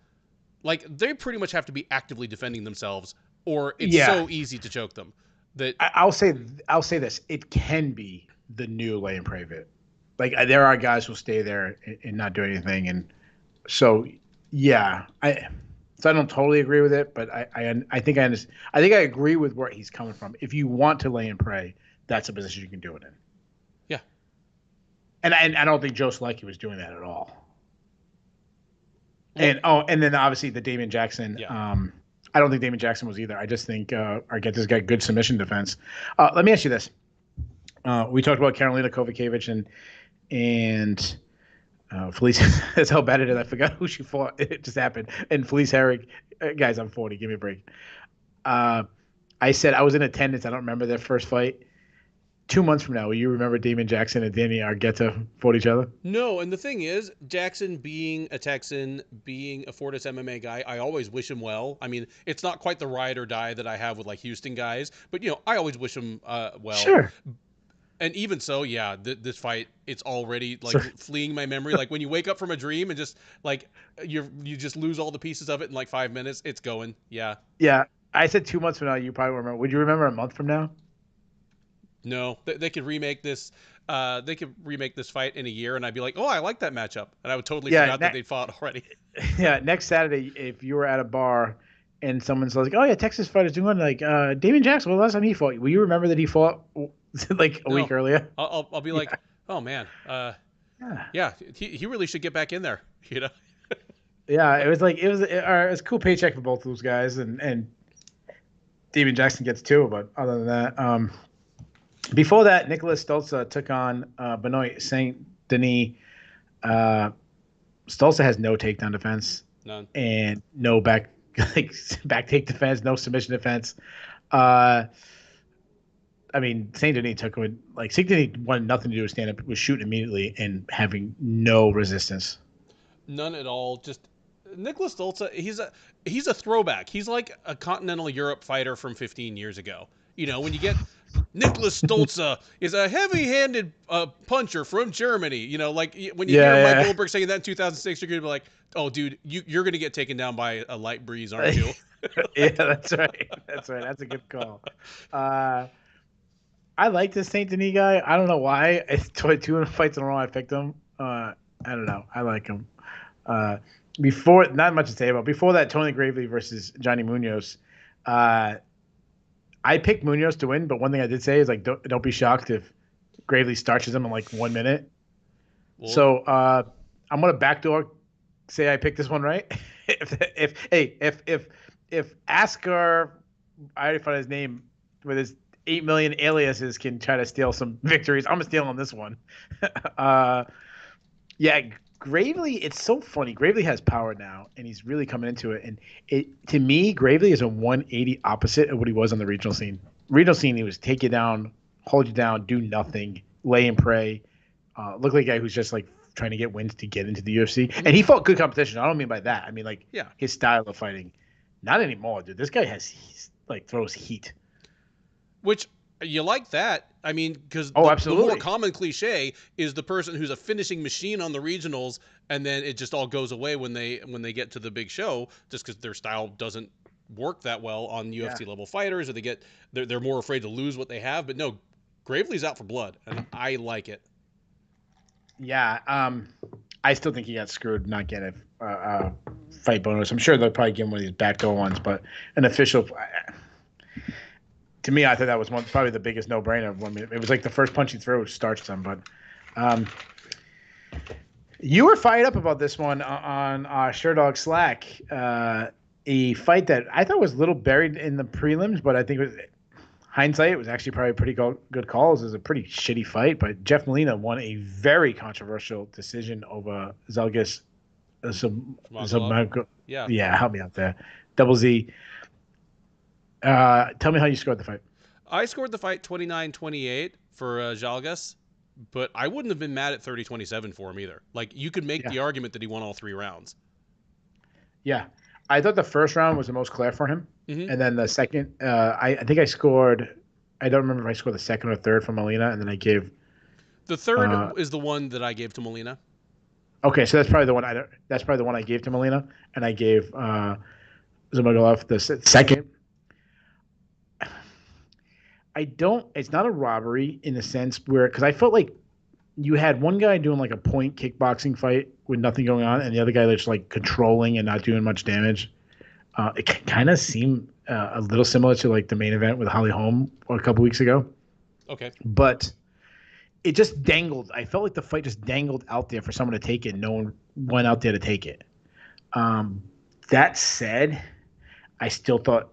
like, they pretty much have to be actively defending themselves, or it's so easy to choke them. That I'll say this: it can be the new lay and pray bit. Like, there are guys who'll stay there and not do anything, and so I don't totally agree with it, but I think I understand. I think I agree with where he's coming from. If you want to lay and pray, that's a position you can do it in. Yeah, and I don't think Joe Selecky was doing that at all. And then obviously the Damon Jackson. Yeah. I don't think Damon Jackson was either. I just think Argueta's got good submission defense. Let me ask you this: we talked about Karolina Kovakiewicz and Felice. That's how bad it is. I forgot who she fought. It just happened. And Felice Herrig. Guys, I'm 40. Give me a break. I said I was in attendance. I don't remember their first fight. 2 months from now, will you remember Damon Jackson and Danny Argueta fought each other? No, and the thing is, Jackson being a Texan, being a Fortis MMA guy, I always wish him well. I mean, it's not quite the ride or die that I have with like Houston guys, but I always wish him well. Sure. And even so, yeah, this fight, it's already like fleeing my memory. Like when you wake up from a dream and just like you just lose all the pieces of it in like 5 minutes, it's going. Yeah. Yeah, I said 2 months from now. You probably remember. Would you remember a month from now? No, they could remake this. They could remake this fight in a year, and I'd be like, "Oh, I like that matchup," and I would totally forgot that they'd fought already. Yeah, next Saturday, if you were at a bar and someone's like, "Oh yeah, Texas fighter's doing like Damon Jackson." Well, last time he fought, will you remember that he fought like a week earlier? I'll be like, "Oh man, yeah, he really should get back in there," Yeah, it was a cool paycheck for both those guys, and Damon Jackson gets two. But other than that, before that, Nicholas Stolze took on Benoit Saint Denis. Stolze has no takedown defense, none, and no back take defense, no submission defense. I mean, Saint Denis took it like Saint Denis wanted nothing to do with stand up, was shooting immediately and having no resistance, none at all. Just Nicholas Stolze, he's a throwback. He's like a continental Europe fighter from 15 years ago. When you get Nicholas Stolze is a heavy-handed puncher from Germany. Like when you hear Mike Goldberg saying that in 2006, you're gonna be like, "Oh, dude, you're gonna get taken down by a light breeze, aren't you?" Yeah, that's right. That's right. That's a good call. I like this Saint Denis guy. I don't know why. It's 2 fights in a row I picked him. I don't know. I like him. Before, not much to say about. Before that, Tony Gravely versus Johnny Munoz. I picked Munoz to win, but one thing I did say is like don't be shocked if Gravely starches him in like 1 minute. Well, so I'm gonna backdoor say I picked this one right. if Askar, I already found his name with his 8 million aliases, can try to steal some victories, I'm gonna steal on this one. Yeah, Gravely, it's so funny. Gravely has power now, and he's really coming into it. And to me, Gravely is a 180 opposite of what he was on the regional scene. Regional scene, he was take you down, hold you down, do nothing, lay and pray. Look like a guy who's just like trying to get wins to get into the UFC. And he fought good competition. I don't mean by that. I mean like his style of fighting. Not anymore, dude. This guy throws heat. Which you like that. I mean, because the more common cliche is the person who's a finishing machine on the regionals, and then it just all goes away when they get to the big show, just because their style doesn't work that well on UFC level fighters, or they're more afraid to lose what they have. But no, Gravely's out for blood, and I like it. Yeah, I still think he got screwed not getting a fight bonus. I'm sure they'll probably give him one of these backdoor ones, but an official. To me, I thought that was probably the biggest no-brainer. It was like the first punch he threw starched him. But You were fired up about this one on Sherdog Slack. A fight that I thought was a little buried in the prelims, but I think hindsight, it was actually probably pretty good calls. It was a pretty shitty fight, but Jeff Molina won a very controversial decision over Zalgis. Yeah, help me out there. Double Z. Tell me how you scored the fight. I scored the fight 29-28 for Zalgis, but I wouldn't have been mad at 30-27 for him either. Like, you could make the argument that he won all 3 rounds. Yeah. I thought the first round was the most clear for him. Mm-hmm. And then the second, I think I scored, I don't remember if I scored the second or third for Molina, and then I gave. The third is the one that I gave to Molina. Okay, so that's probably the one I gave to Molina, and I gave Zhumagulov the second. It's not a robbery in the sense where, because I felt like you had one guy doing like a point kickboxing fight with nothing going on, and the other guy that's like controlling and not doing much damage. It kind of seemed a little similar to like the main event with Holly Holm a couple weeks ago. Okay. But it just dangled. I felt like the fight just dangled out there for someone to take it. No one went out there to take it. That said, I still thought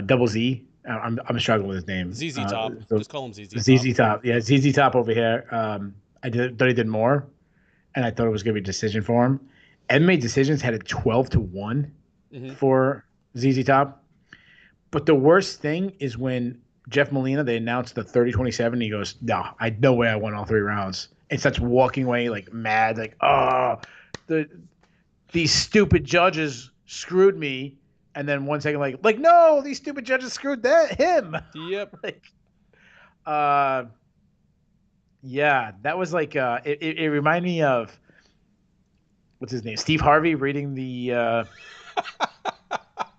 Double Z. I'm struggling with his name. ZZ Top. Just call him ZZ Top. ZZ Top. Yeah, ZZ Top over here. I thought he did more, and I thought it was going to be a decision for him. MMA Decisions had it 12-1 for ZZ Top. But the worst thing is when Jeff Molina, they announced the 30-27, he goes, no way I won all 3 rounds. And starts walking away like mad, like, these stupid judges screwed me. And then 1 second, like, no, these stupid judges screwed him. Yep. Yeah, that was like, it reminded me of, what's his name? Steve Harvey reading the,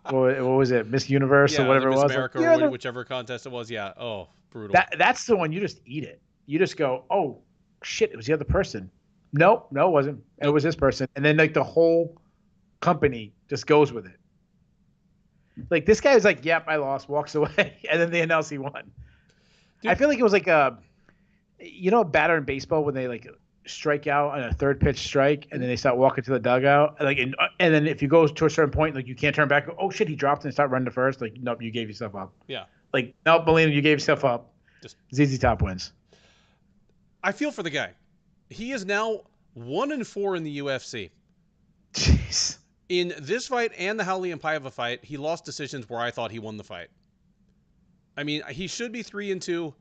what was it? Miss Universe or whatever it was. Miss America or whichever contest it was. Yeah. Oh, brutal. That's the one you just eat it. You just go, oh, shit, it was the other person. No, it wasn't. It was this person. And then like the whole company just goes with it. Like this guy is like, yep, I lost, walks away, and then they announce he won. Dude. I feel like it was like a batter in baseball when they like strike out on a third pitch strike, and then they start walking to the dugout, and then if you go to a certain point, like you can't turn back. Oh shit, he dropped and start running to first. Like nope, you gave yourself up. Yeah. Like nope, Molina, you gave yourself up. Just ZZ Top wins. I feel for the guy. He is now 1-4 in the UFC. Jeez. In this fight and the Howley and Paiva fight, he lost decisions where I thought he won the fight. I mean, he should be 3-2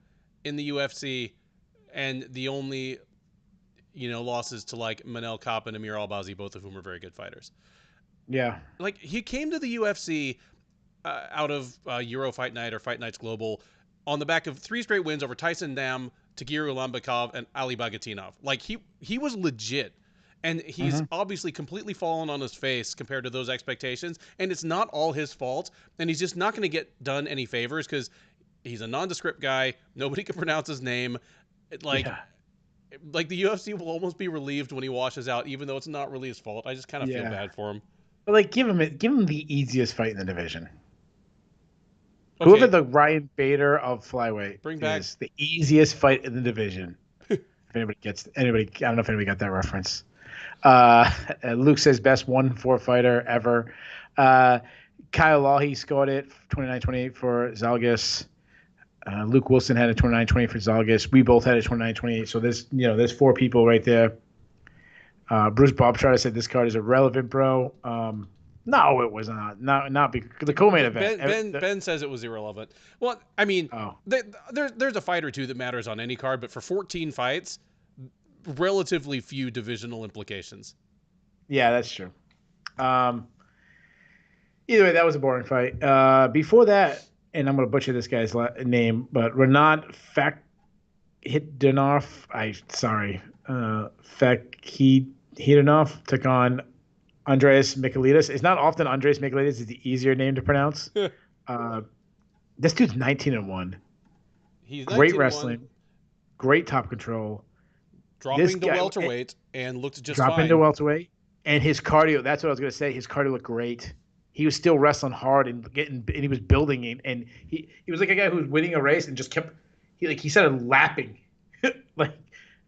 in the UFC, and the only, losses to like Manel Kape and Amir Albazi, both of whom are very good fighters. Yeah. Like he came to the UFC out of Euro Fight Night or Fight Nights Global on the back of 3 straight wins over Tyson Dam, Tagiru Lambakov, and Ali Bagatinov. Like he was legit. And he's obviously completely fallen on his face compared to those expectations. And it's not all his fault. And he's just not going to get done any favors because he's a nondescript guy. Nobody can pronounce his name. Like the UFC will almost be relieved when he washes out, even though it's not really his fault. I just kind of feel bad for him. But like, give him the easiest fight in the division. Okay. Whoever the Ryan Bader of flyweight is the easiest fight in the division. If anybody, I don't know if anybody got that reference. Luke says best 1-4 fighter ever. Kyle Lawley scored it 29-28 for Zalgis. Luke Wilson had a 29-28 for Zalgis. We both had a 29-28. So there's 4 people right there. Bruce Bobtrotter said this card is irrelevant, bro. No, it was not. Not because the co-main event. Ben says it was irrelevant. Well, I mean, there's a fight or two that matters on any card, but for 14 fights, relatively few divisional implications. Yeah, that's true. Either way, that was a boring fight. Before that, and I'm going to butcher this guy's name, but Renat Fakhidinov, Fakhidinov took on Andreas Michailidis. It's not often Andreas Michailidis is the easier name to pronounce. This dude's 19-1. He's great wrestling, great top control. Dropping to welterweight and looked just dropping fine. to welterweight, and his cardio. That's what I was going to say. His cardio looked great. He was still wrestling hard and he was building, and he was like a guy who was winning a race and just kept. He started lapping, like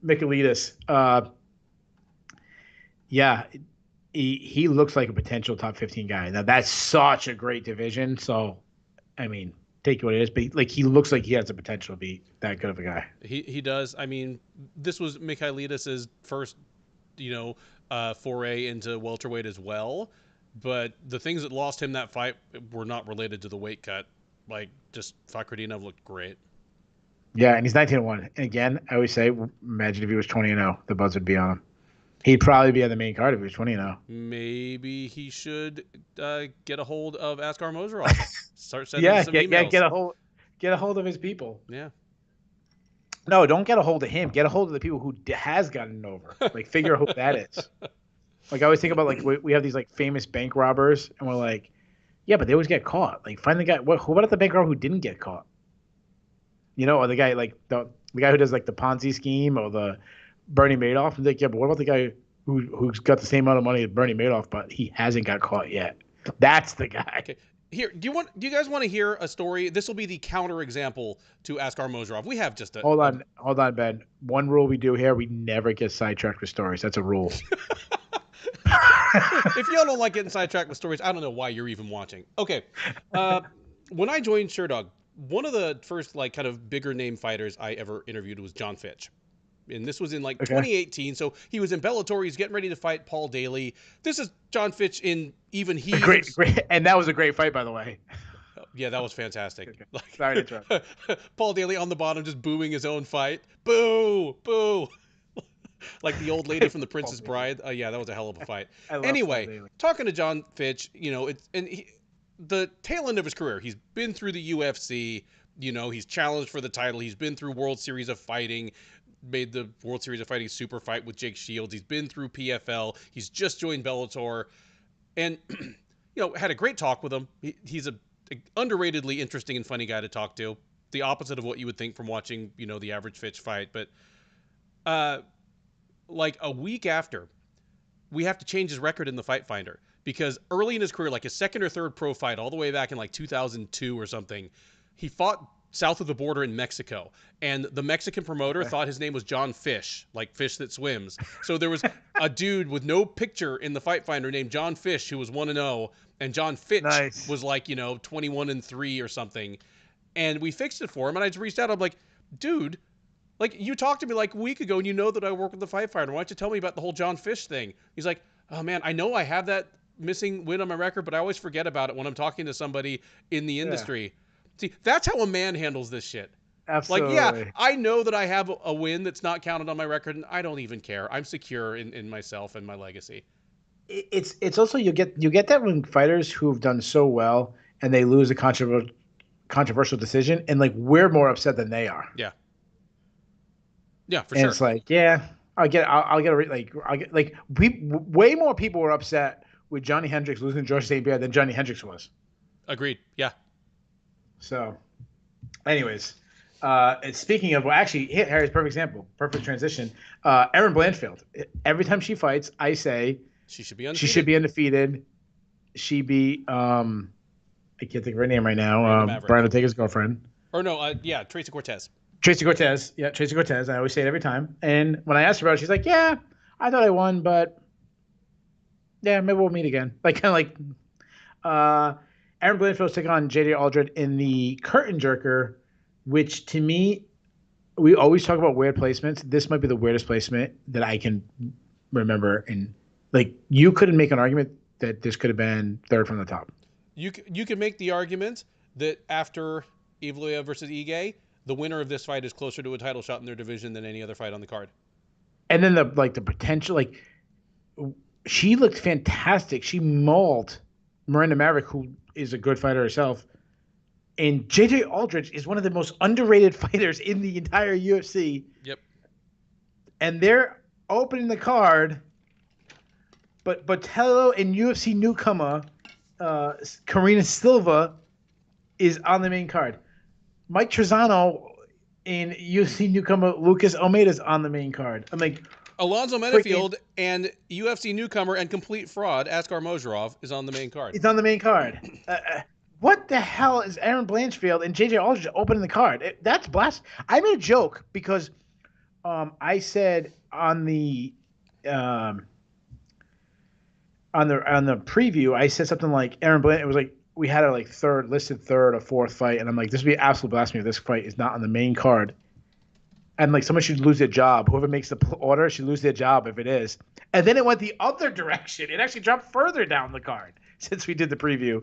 Michailidis. Yeah, he looks like a potential top 15 guy. Now that's such a great division. So, I mean, take what it is, but like he looks like he has the potential to be that good of a guy. He does. I mean, this was Michailidis' first, foray into welterweight as well. But the things that lost him that fight were not related to the weight cut. Like, just Fakhretdinov looked great. Yeah, and he's 19-1. And again, I always say, imagine if he was 20-0, the buzz would be on him. He'd probably be on the main card if he was 20-0. Maybe he should get a hold of Askar Mosharov. Start sending some emails. Get a hold of his people. Yeah. No, don't get a hold of him. Get a hold of the people who has gotten over. Like, figure out who that is. Like, I always think about, like, we have these, like, famous bank robbers, and we're like, yeah, but they always get caught. Like, find the guy. What about the bank robber who didn't get caught? Or the guy, like, the guy who does, like, the Ponzi scheme or the Bernie Madoff. And like, yeah, but what about the guy who's got the same amount of money as Bernie Madoff, but he hasn't got caught yet? That's the guy. Okay. Here, do you guys want to hear a story? This will be the counterexample to Askar Mosharov. We have just a hold on, Ben. One rule we do here: we never get sidetracked with stories. That's a rule. If y'all don't like getting sidetracked with stories, I don't know why you're even watching. Okay, when I joined Sherdog, one of the first like kind of bigger name fighters I ever interviewed was John Fitch. And this was in like 2018. So he was in Bellator. He's getting ready to fight Paul Daly. This is John Fitch in even he. Great. And that was a great fight, by the way. Yeah, that was fantastic. Okay. Sorry to interrupt. Paul Daly on the bottom just booing his own fight. Boo, boo. Like the old lady from The Princess Bride. Yeah, that was a hell of a fight. Anyway, talking to John Fitch, the tail end of his career, he's been through the UFC. He's challenged for the title. He's been through World Series of Fighting. Made the World Series of Fighting super fight with Jake Shields. He's been through PFL. He's just joined Bellator, and had a great talk with him. He's a underratedly interesting and funny guy to talk to. The opposite of what you would think from watching the average Fitch fight. But like a week after, we have to change his record in the Fight Finder because early in his career, like his second or third pro fight, all the way back in like 2002 or something, he fought south of the border in Mexico. And the Mexican promoter thought his name was John Fish, like fish that swims. So there was a dude with no picture in the Fight Finder named John Fish who was 1-0. And John Fitch was like, 21-3 or something. And we fixed it for him. And I just reached out. I'm like, dude, like you talked to me like a week ago and you know that I work with the Fight Finder. Why don't you tell me about the whole John Fish thing? He's like, oh man, I know I have that missing win on my record, but I always forget about it when I'm talking to somebody in the industry. Yeah. See, that's how a man handles this shit. Absolutely. Like, yeah, I know that I have a win that's not counted on my record, and I don't even care. I'm secure in myself and my legacy. It's also you get that when fighters who've done so well and they lose a controversial decision, and like we're more upset than they are. Yeah. Yeah, for and sure. It's like, yeah, way more people were upset with Johnny Hendricks losing to George St. Pierre than Johnny Hendricks was. Agreed. Yeah. So, anyways, and speaking of, Harry's perfect example, perfect transition. Erin Blanchfield. Every time she fights, I say she should be undefeated. She should be undefeated. She beat I can't think of her name right now. Brian Ortega's girlfriend. Or no, Tracy Cortez. Tracy Cortez. Yeah, Tracy Cortez. I always say it every time. And when I asked her about it, she's like, "Yeah, I thought I won, but yeah, maybe we'll meet again." Like kind of like. Erin Blanchfield took on JJ Aldridge in the curtain jerker, which to me, we always talk about weird placements. This might be the weirdest placement that I can remember. And like, you couldn't make an argument that this could have been third from the top. You could make the argument that after Evloev versus Ige, the winner of this fight is closer to a title shot in their division than any other fight on the card. And then the potential, like, she looked fantastic. She mauled Miranda Maverick, who is a good fighter herself. And JJ Aldridge is one of the most underrated fighters in the entire UFC. Yep. And they're opening the card, but Bottello and UFC newcomer Karina Silva is on the main card. Mike Trezano and UFC newcomer Lucas Almeida is on the main card. I'm like, Alonzo Minifield and UFC newcomer and complete fraud Askar Mosharov is on the main card. He's on the main card. What the hell is Erin Blanchfield and JJ Aldridge opening the card? That's blast. I made a joke because I said um, on the preview, I said something like Aaron Blanchfield. It was like we had a listed third or fourth fight, and I'm like, this would be absolute blasphemy if this fight is not on the main card. And like someone should lose their job. Whoever makes the order should lose their job if it is. And then it went the other direction. It actually dropped further down the card since we did the preview.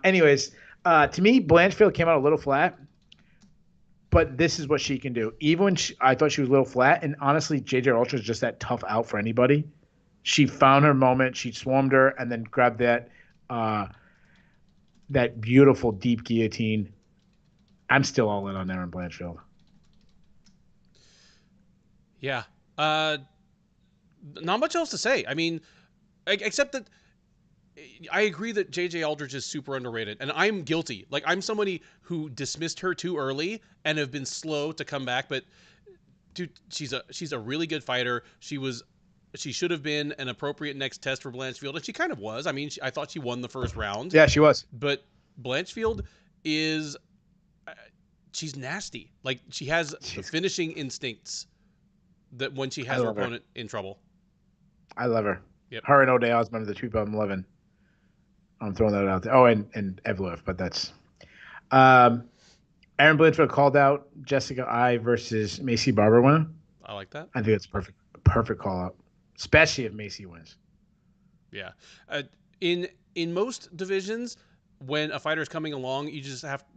Anyways, to me, Blanchfield came out a little flat, but this is what she can do. Even when I thought she was a little flat, and honestly, JJ Ultra is just that tough out for anybody. She found her moment. She swarmed her and then grabbed that beautiful deep guillotine. I'm still all in on Aaron Blanchfield. Yeah. Not much else to say. I mean, except that I agree that JJ Aldridge is super underrated, and I'm guilty. Like, I'm somebody who dismissed her too early and have been slow to come back. But dude, she's a really good fighter. She should have been an appropriate next test for Blanchfield, and she kind of was. I mean, I thought she won the first round. Yeah, she was. But Blanchfield is she's nasty. Like, she has finishing instincts that when she has her opponent in trouble. I love her. Yep. Her and O'Day Osborne are the two bottom 11. I'm throwing that out there. Oh, and Evloev, but that's Aaron Blanchfield called out Jessica I versus Macy Barber winner. I like that. I think it's perfect call out, especially if Macy wins. Yeah. In most divisions, when a fighter is coming along,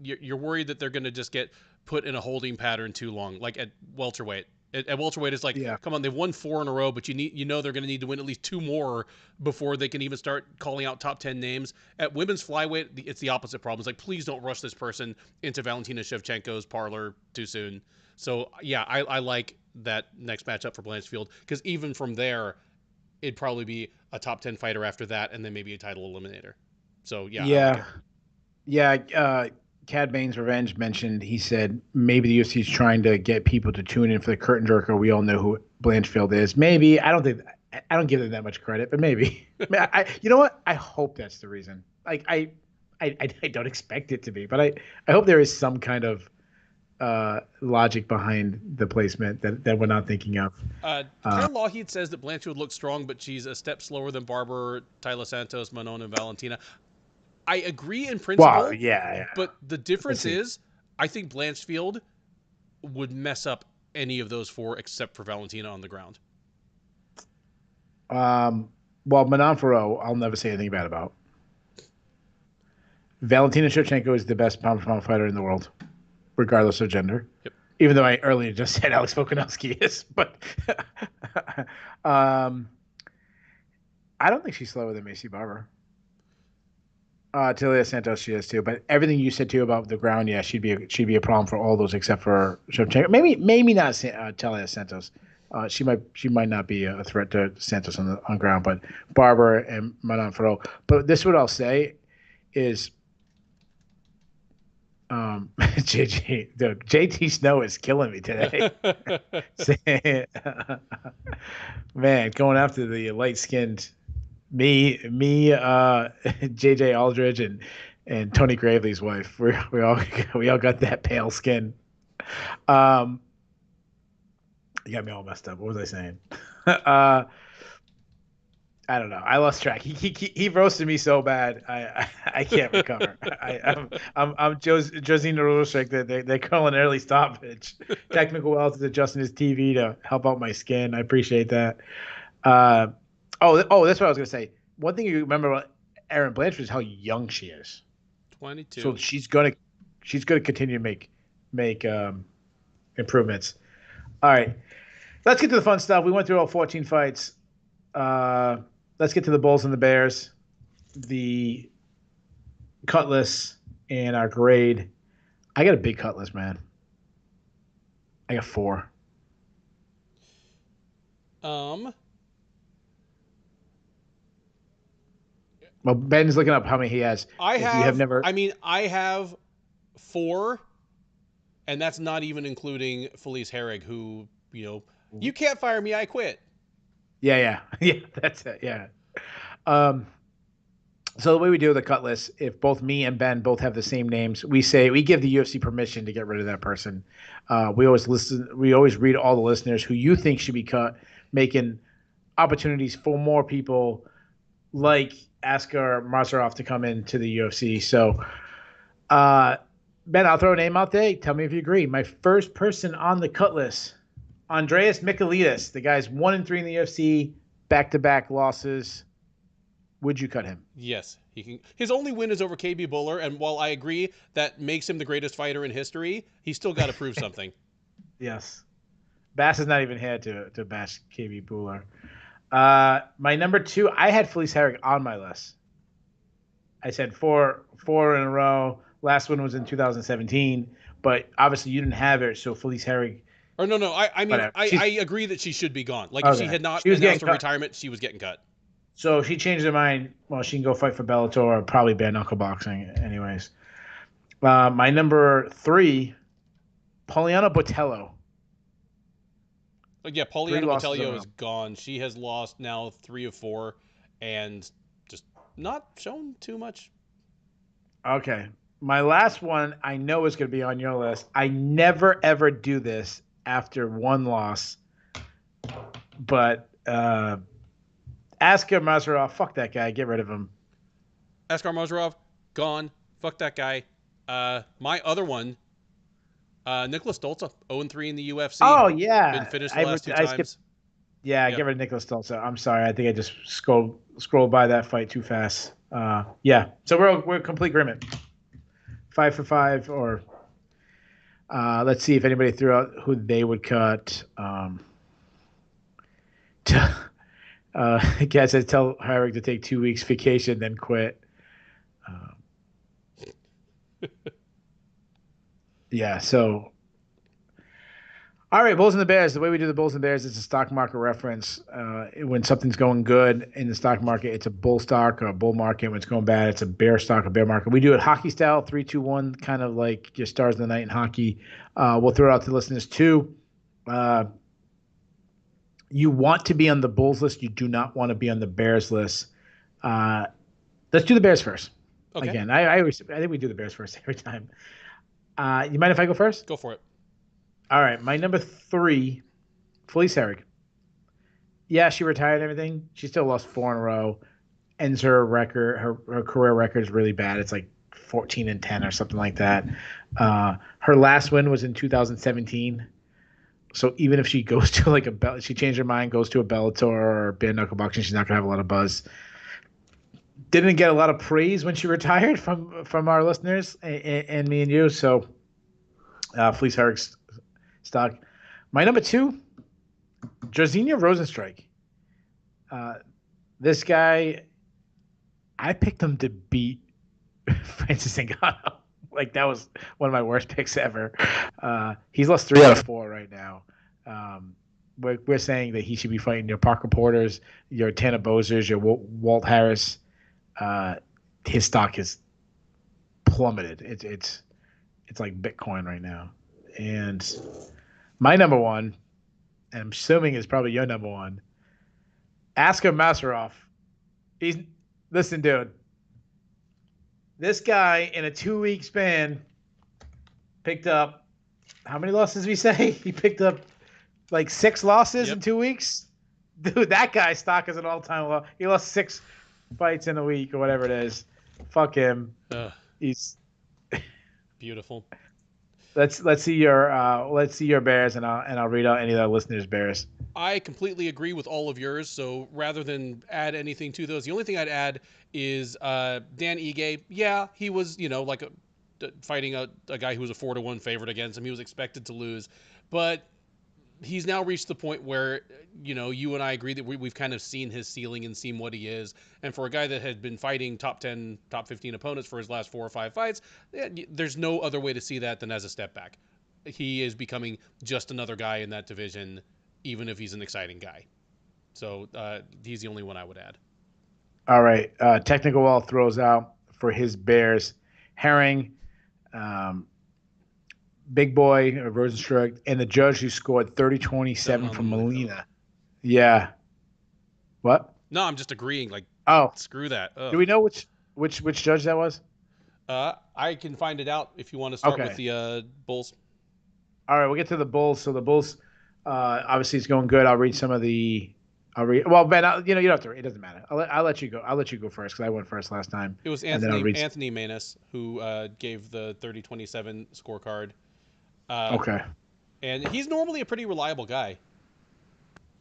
you're worried that they're going to just get put in a holding pattern too long. Like at welterweight. At welterweight, it's like, come on, they've won 4 in a row, but they're going to need to win at least 2 more before they can even start calling out top 10 names. At women's flyweight, it's the opposite problem. It's like, please don't rush this person into Valentina Shevchenko's parlor too soon. So, yeah, I like that next matchup for Blanchfield, because even from there, it'd probably be a top 10 fighter after that, and then maybe a title eliminator. So, yeah. Yeah. Cad Bane's Revenge mentioned, he said maybe the UFC is trying to get people to tune in for the curtain jerker. We all know who Blanchfield is. Maybe. I don't give them that much credit, but maybe. You know what? I hope that's the reason. Like I don't expect it to be, but I hope there is some kind of logic behind the placement that we're not thinking of. Kyle Lougheed says that Blanchfield looks strong, but she's a step slower than Barber, Tyler Santos, Manon, and Valentina. I agree in principle. Well, yeah. But the difference is, I think Blanchfield would mess up any of those 4 except for Valentina on the ground. Well, Manon Farrow, I'll never say anything bad about. Valentina Shevchenko is the best pound-for-pound fighter in the world, regardless of gender. Yep. Even though I earlier just said Alex Volkanovski is, but I don't think she's slower than Macy Barber. Talia Santos, she is too. But everything you said too about the ground, yeah, she'd be a problem for all those except for Shevchenko. Maybe not Talia Santos. She might not be a threat to Santos on ground, but Barber and Manon Farrow. But this is what I'll say is, JT Snow is killing me today. Man, going after the light skinned. Me, JJ Aldridge and Tony Gravely's wife. We all got that pale skin. You got me all messed up. What was I saying? I don't know. I lost track. He roasted me so bad. I can't recover. I'm Josina Rozenstruik. They call an early stoppage. Technical Wells is adjusting his TV to help out my skin. I appreciate that. Oh, that's what I was gonna say. One thing you remember about Aaron Blanchfield is how young she is. 22. So she's gonna continue to make improvements. All right, let's get to the fun stuff. We went through all 14 fights. Let's get to the Bulls and the Bears, the cut list, and our grade. I got a big cut list, man. I got 4. Well, Ben's looking up how many he has. I have 4, and that's not even including Felice Herrig, who, you can't fire me, I quit. Yeah, that's it. Yeah. So the way we do the cut list, if both me and Ben both have the same names, we give the UFC permission to get rid of that person. We always read all the listeners who you think should be cut, making opportunities for more people like Askar Mosharov to come into the UFC. So, Ben, I'll throw a name out there. Tell me if you agree. My first person on the cut list, Andreas Michailidis. The guy's 1-3 in the UFC, back-to-back losses. Would you cut him? Yes, he can. His only win is over KB Buller, and while I agree that makes him the greatest fighter in history, he's still got to prove something. Yes. Bass has not even had to bash KB Buller. My number 2, I had Felice Herrig on my list. I said four in a row. Last one was in 2017, but obviously you didn't have it, so Felice Herrig. Or no. I mean, I agree that she should be gone. Like, if she had not announced her retirement, she was getting cut. So if she changed her mind, well, she can go fight for Bellator or probably bare knuckle boxing anyways. My number 3, Poliana Bottello. Yeah, Poliana Bottello is gone. She has lost now 3 of 4 and just not shown too much. Okay. My last one I know is going to be on your list. I never, ever do this after one loss. But Askar Mosharov, fuck that guy. Get rid of him. Askar Mosharov, gone. Fuck that guy. My other one, Nicholas Stolze, 0-3 in the UFC. Oh, yeah. Been finished the last 2 times. Get rid of Nicholas Stolze. I'm sorry. I think I just scrolled by that fight too fast. Yeah. So we're complete agreement. 5 for 5, or let's see if anybody threw out who they would cut. Kat says, tell Herrig to take 2 weeks vacation, then quit. Yeah, so. All right, Bulls and the Bears. The way we do the Bulls and Bears is a stock market reference. When something's going good in the stock market, it's a bull stock or a bull market. When it's going bad, it's a bear stock or bear market. We do it hockey style, 3, 2, 1, kind of like your stars of the night in hockey. We'll throw it out to listeners too. You want to be on the Bulls list. You do not want to be on the Bears list. Let's do the Bears first. Okay. Again, I think we do the Bears first every time. You mind if I go first? Go for it. All right, my number 3, Felice Herrig. Yeah, she retired and everything. She still lost 4 in a row. Ends her record. Her career record is really bad. It's like 14-10 or something like that. Her last win was in 2017. So even if she goes to she changed her mind, goes to a Bellator or bare knuckle boxing, she's not gonna have a lot of buzz. Didn't get a lot of praise when she retired from our listeners and me and you. So Felice Herrig's stock. My number 2, Jairzinho Rozenstruik. This guy, I picked him to beat Francis Ngannou. Like, that was one of my worst picks ever. He's lost 3 out of 4 right now. We're saying that he should be fighting your Parker Porters, your Tanner Bozers, your Walt Harris. His stock is plummeted. It's like Bitcoin right now. And my number 1, and I'm assuming is probably your number 1, Askar Mosharov. Listen, dude. This guy in a 2-week span picked up, how many losses did we say? He picked up like 6 losses in 2 weeks. Dude, that guy's stock is an all-time low. He lost 6 fights in a week or whatever it is. Fuck him. He's beautiful. Let's see your Bears, and I'll read out any of the listeners' Bears. I completely agree with all of yours. So rather than add anything to those, the only thing I'd add is Dan Ige. Yeah, he was fighting a guy who was a 4-1 favorite against him. He was expected to lose, but he's now reached the point where you and I agree that we've kind of seen his ceiling and seen what he is. And for a guy that had been fighting top 10, top 15 opponents for his last 4 or 5 fights, there's no other way to see that than as a step back. He is becoming just another guy in that division, even if he's an exciting guy. So he's the only one I would add. All right. Technical Wall throws out for his Bears Herring, Big Boy, Rozenstruik, and the judge who scored 30-27 from Molina. Yeah. What? No, I'm just agreeing. Screw that. Ugh. Do we know which? Which judge that was? I can find it out if you want to start with the Bulls. All right, we'll get to the Bulls. So the Bulls, obviously, it's going good. I'll read some of the. Well, Ben, you don't have to. It doesn't matter. I'll let you go. I'll let you go first because I went first last time. It was Anthony Maness who gave the 30-27 scorecard. Okay. And he's normally a pretty reliable guy.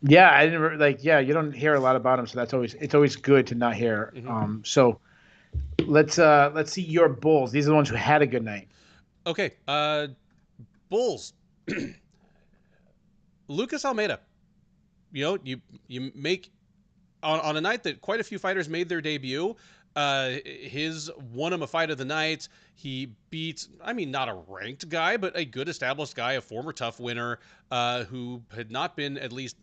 Yeah, I didn't Yeah, you don't hear a lot about him, so it's always good to not hear. Mm-hmm. So let's see your Bulls. These are the ones who had a good night. Okay. Bulls. Lucas Almeida. You make on a night that quite a few fighters made their debut. His won him a fight of the night. He beat, not a ranked guy, but a good established guy, a former tough winner, who had not been at least.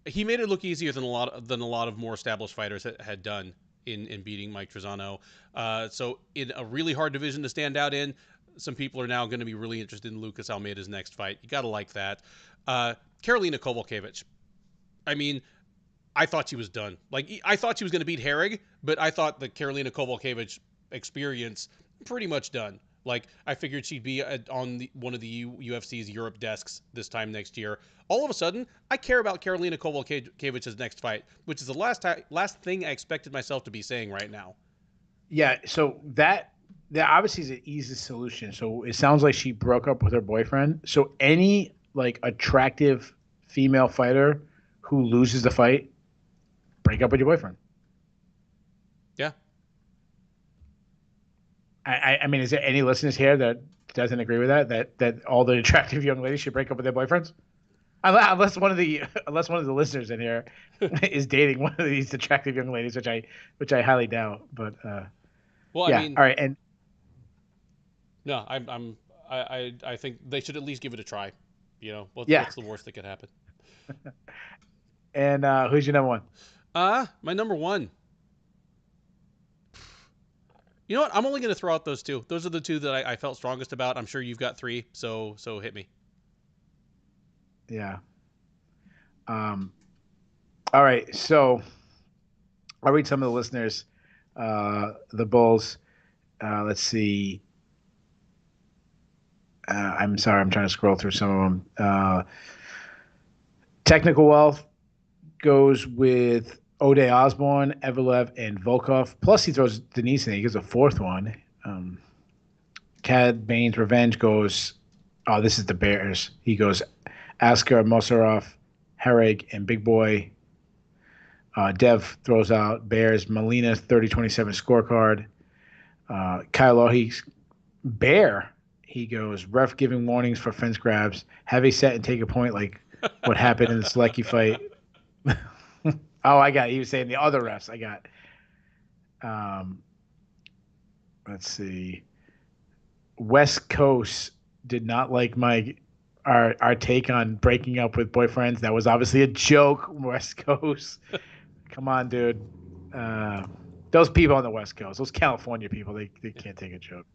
He made it look easier than a lot of more established fighters had done in beating Mike Trezano. So in a really hard division to stand out in, some people are now going to be really interested in Lucas Almeida's next fight. You got to like that. Karolina Kovakiewicz. I thought she was done. I thought she was going to beat Herrig, but I thought the Karolina Kovakiewicz experience pretty much done. I figured she'd be on one of the UFC's Europe desks this time next year. All of a sudden, I care about Karolina Kowalkiewicz's next fight, which is the last thing I expected myself to be saying right now. Yeah, so that obviously is an easy solution. So it sounds like she broke up with her boyfriend. So any attractive female fighter who loses the fight, break up with your boyfriend. Yeah. I mean, is there any listeners here that doesn't agree with that all the attractive young ladies should break up with their boyfriends? Unless one of the listeners in here is dating one of these attractive young ladies, which I highly doubt. But well, yeah, all right, and no, I think they should at least give it a try. What's the worst that could happen? And who's your number one? My number one. You know what? I'm only going to throw out those two. Those are the two that I felt strongest about. I'm sure you've got three, so hit me. Yeah. All right. So I'll read some of the listeners. The Bulls. Let's see. I'm sorry. I'm trying to scroll through some of them. Technical Wealth goes with Ode Osborne, Evelev, and Volkov. Plus, he throws Denise in. He gives a fourth one. Cad Bain's Revenge goes. Oh, this is the Bears. He goes Asker, Mosharov, Herrig, and Big Boy. Dev throws out Bears, Molina, 30-27 scorecard. Kyle Lohi's Bear. He goes ref giving warnings for fence grabs. Have a set and take a point like what happened in the Selecky fight. Oh, I got it. He was saying the other refs. I got. Let's see. West Coast did not like our take on breaking up with boyfriends. That was obviously a joke. West Coast. Come on, dude. Those people on the West Coast, those California people, they can't take a joke.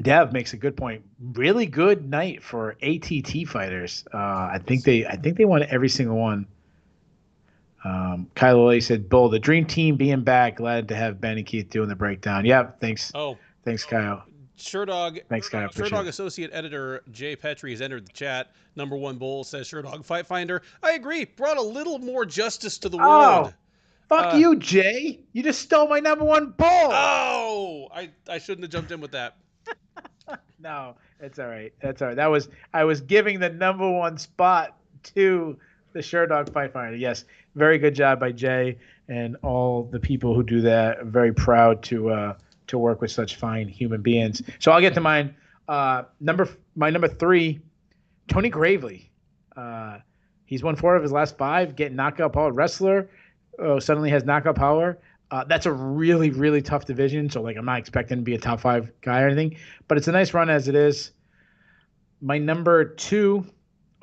Dev makes a good point. Really good night for ATT fighters. I think they won every single one. Kyle Lilly said, "Bull, the dream team being back. Glad to have Ben and Keith doing the breakdown." Yeah, thanks. Thanks, Kyle. Sherdog. Thanks, Kyle. Sherdog Associate Editor Jay Petrie has entered the chat. Number one Bull says Sherdog Fight Finder. I agree. Brought a little more justice to the world. Fuck you, Jay. You just stole my number one Bull. Oh, I shouldn't have jumped in with that. No, it's all right. That's all right. I was giving the number one spot to the Sherdog Fight Finder. Yes, very good job by Jay and all the people who do that. Very proud to work with such fine human beings. So I'll get to mine. My number three, Tony Gravely. He's won 4 of his last 5. Getting knockout power wrestler. Suddenly has knockout power. That's a really, really tough division. So, I'm not expecting to be a top 5 guy or anything. But it's a nice run as it is. My number 2,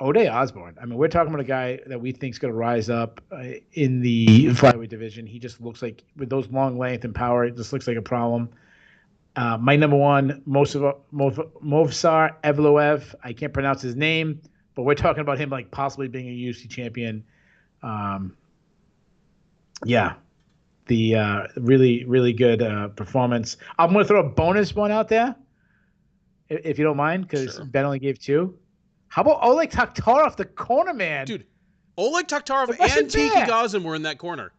Ode Osborne. I mean, we're talking about a guy that we think is going to rise up in the flyweight division. He just looks like, with those long length and power, it just looks like a problem. My number 1, Movsar Evloev. I can't pronounce his name, but we're talking about him possibly being a UFC champion. Yeah. the really, really good performance. I'm going to throw a bonus one out there, if you don't mind, because Sure. Ben only gave 2. How about Oleg Taktarov, the corner man? Dude, Oleg Taktarov The Russian and Tiki bear. Gazin were in that corner.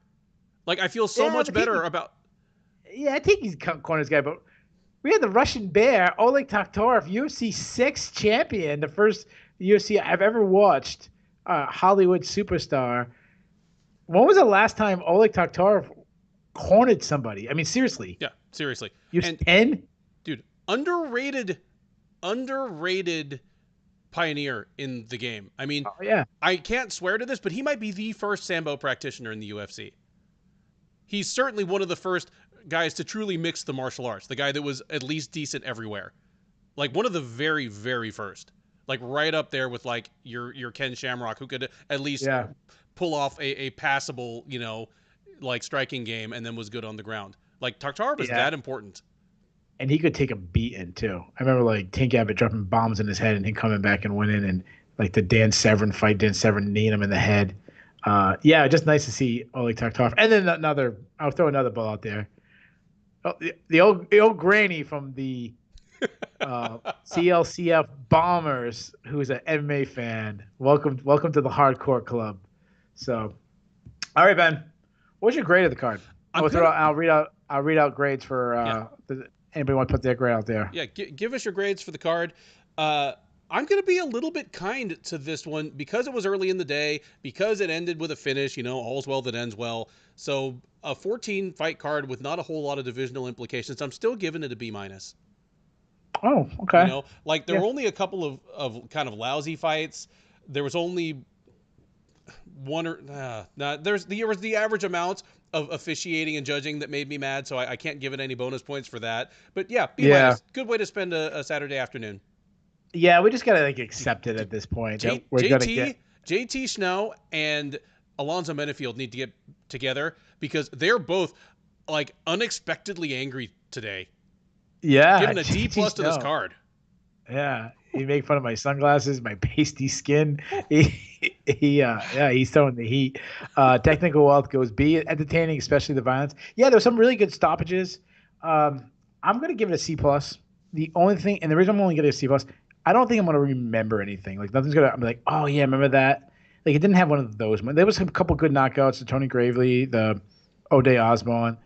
Like, I feel so much better about... Yeah, I think he's corner's guy, but we had the Russian bear, Oleg Taktarov, UFC 6 champion, the first UFC I've ever watched, Hollywood superstar. When was the last time Oleg Taktarov cornered somebody? I mean, seriously. Yeah, seriously. UFC 10? Dude, underrated pioneer in the game. I mean, yeah. I can't swear to this, but he might be the first Sambo practitioner in the UFC. He's certainly one of the first guys to truly mix the martial arts, the guy that was at least decent everywhere. Like one of the very, very first. Like right up there with like your Ken Shamrock, who could at least pull off a passable, like striking game and then was good on the ground. Like Taktarov is that important. And he could take a beating too. I remember like Tank Abbott dropping bombs in his head and him coming back and winning, and like the Dan Severn fight, Dan Severn kneeing him in the head. Just nice to see Oleg Taktarov. And then I'll throw another ball out there. Oh, the old granny from the CLCF Bombers, who is an MMA fan. Welcome to the hardcore club. So, all right, Ben, what's your grade of the card? I'll read out grades for anybody want to put their grade out there. Yeah, give us your grades for the card. I'm going to be a little bit kind to this one because it was early in the day, because it ended with a finish, all's well that ends well. So a 14 fight card with not a whole lot of divisional implications. I'm still giving it a B-. Oh, okay. There were only a couple of kind of lousy fights. There was only one there was the average amount of officiating and judging that made me mad, so I can't give it any bonus points for that. But B-. Good way to spend a Saturday afternoon. Yeah, we just gotta accept it at this point. JT Snow and Alonzo Minifield need to get together because they're both like unexpectedly angry today. Yeah, giving a D+ to this card. Yeah, he made fun of my sunglasses, my pasty skin. He's throwing the heat. Technical wealth goes B. Entertaining, especially the violence. Yeah, there were some really good stoppages. I'm gonna give it a C+. The only thing, and the reason I'm only giving it a C+, I don't think I'm going to remember anything. Like nothing's going to, I'm like, oh yeah, remember that? Like it didn't have one of those. There was a couple good knockouts, the Tony Gravely, the O'Day Osborne.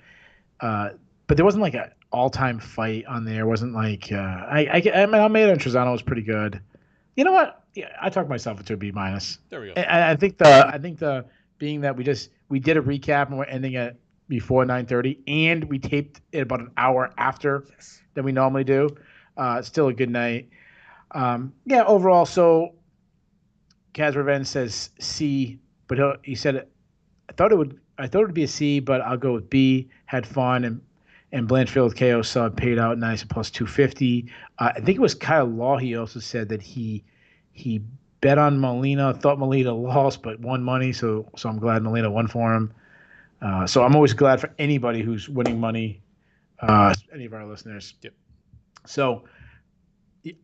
But there wasn't like an all-time fight on there. It wasn't like, Almeida and Trezano was pretty good. You know what? Yeah, I talked myself into a B-. There we go. And I think the being that we did a recap and we're ending at before 9:30 and we taped it about an hour after than we normally do. Still a good night. Overall, so Kaz Revenge says C, but he said I thought it would be a C, but I'll go with B. Had fun and Blanchfield KO sub paid out nice at plus 250. I think it was Kyle Law. He also said that he bet on Molina, thought Molina lost, but won money. So I'm glad Molina won for him. So I'm always glad for anybody who's winning money. Any of our listeners. Yep. So.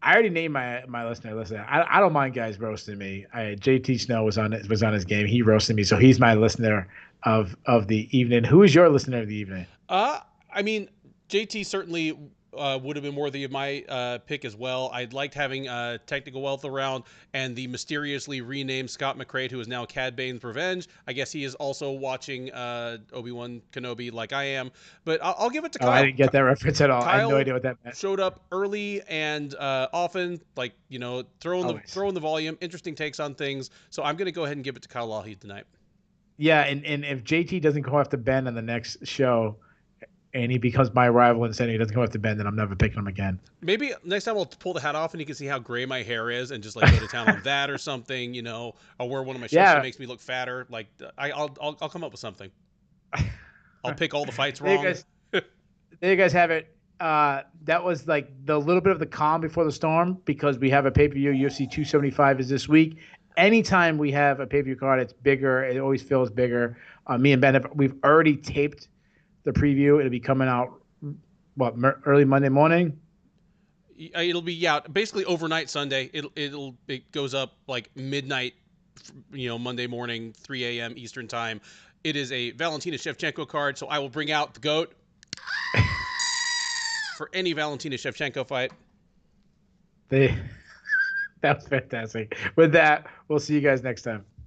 I already named my listener. Listen, I don't mind guys roasting me. JT Snow was on his game. He roasted me, so he's my listener of the evening. Who is your listener of the evening? I mean, JT certainly would have been worthy of my pick as well. I liked having Technical Wealth around and the mysteriously renamed Scott McCrate, who is now Cad Bane's Revenge. I guess he is also watching Obi-Wan Kenobi like I am. But I'll give it to Kyle. I didn't get that reference at all. Kyle I had no idea what that meant. Showed up early and often, like, throwing the volume, interesting takes on things. So I'm going to go ahead and give it to Kyle Lawhead tonight. Yeah, and if JT doesn't go after Ben on the next show, and he becomes my rival and saying he doesn't go after Ben, then I'm never picking him again. Maybe next time I'll pull the hat off and you can see how gray my hair is and just like go to town on that or something, I'll wear one of my shirts that makes me look fatter. Like I'll come up with something. I'll pick all the fights wrong. There you guys have it. That was like the little bit of the calm before the storm because we have a pay-per-view. UFC 275 is this week. Anytime we have a pay-per-view card, it's bigger. It always feels bigger. Me and Ben, we've already taped the preview. It'll be coming out early Monday morning. It'll be basically overnight Sunday. It goes up like midnight, Monday morning, 3 a.m. Eastern time. It is a Valentina Shevchenko card, so I will bring out the GOAT for any Valentina Shevchenko fight. That was fantastic. With that, we'll see you guys next time.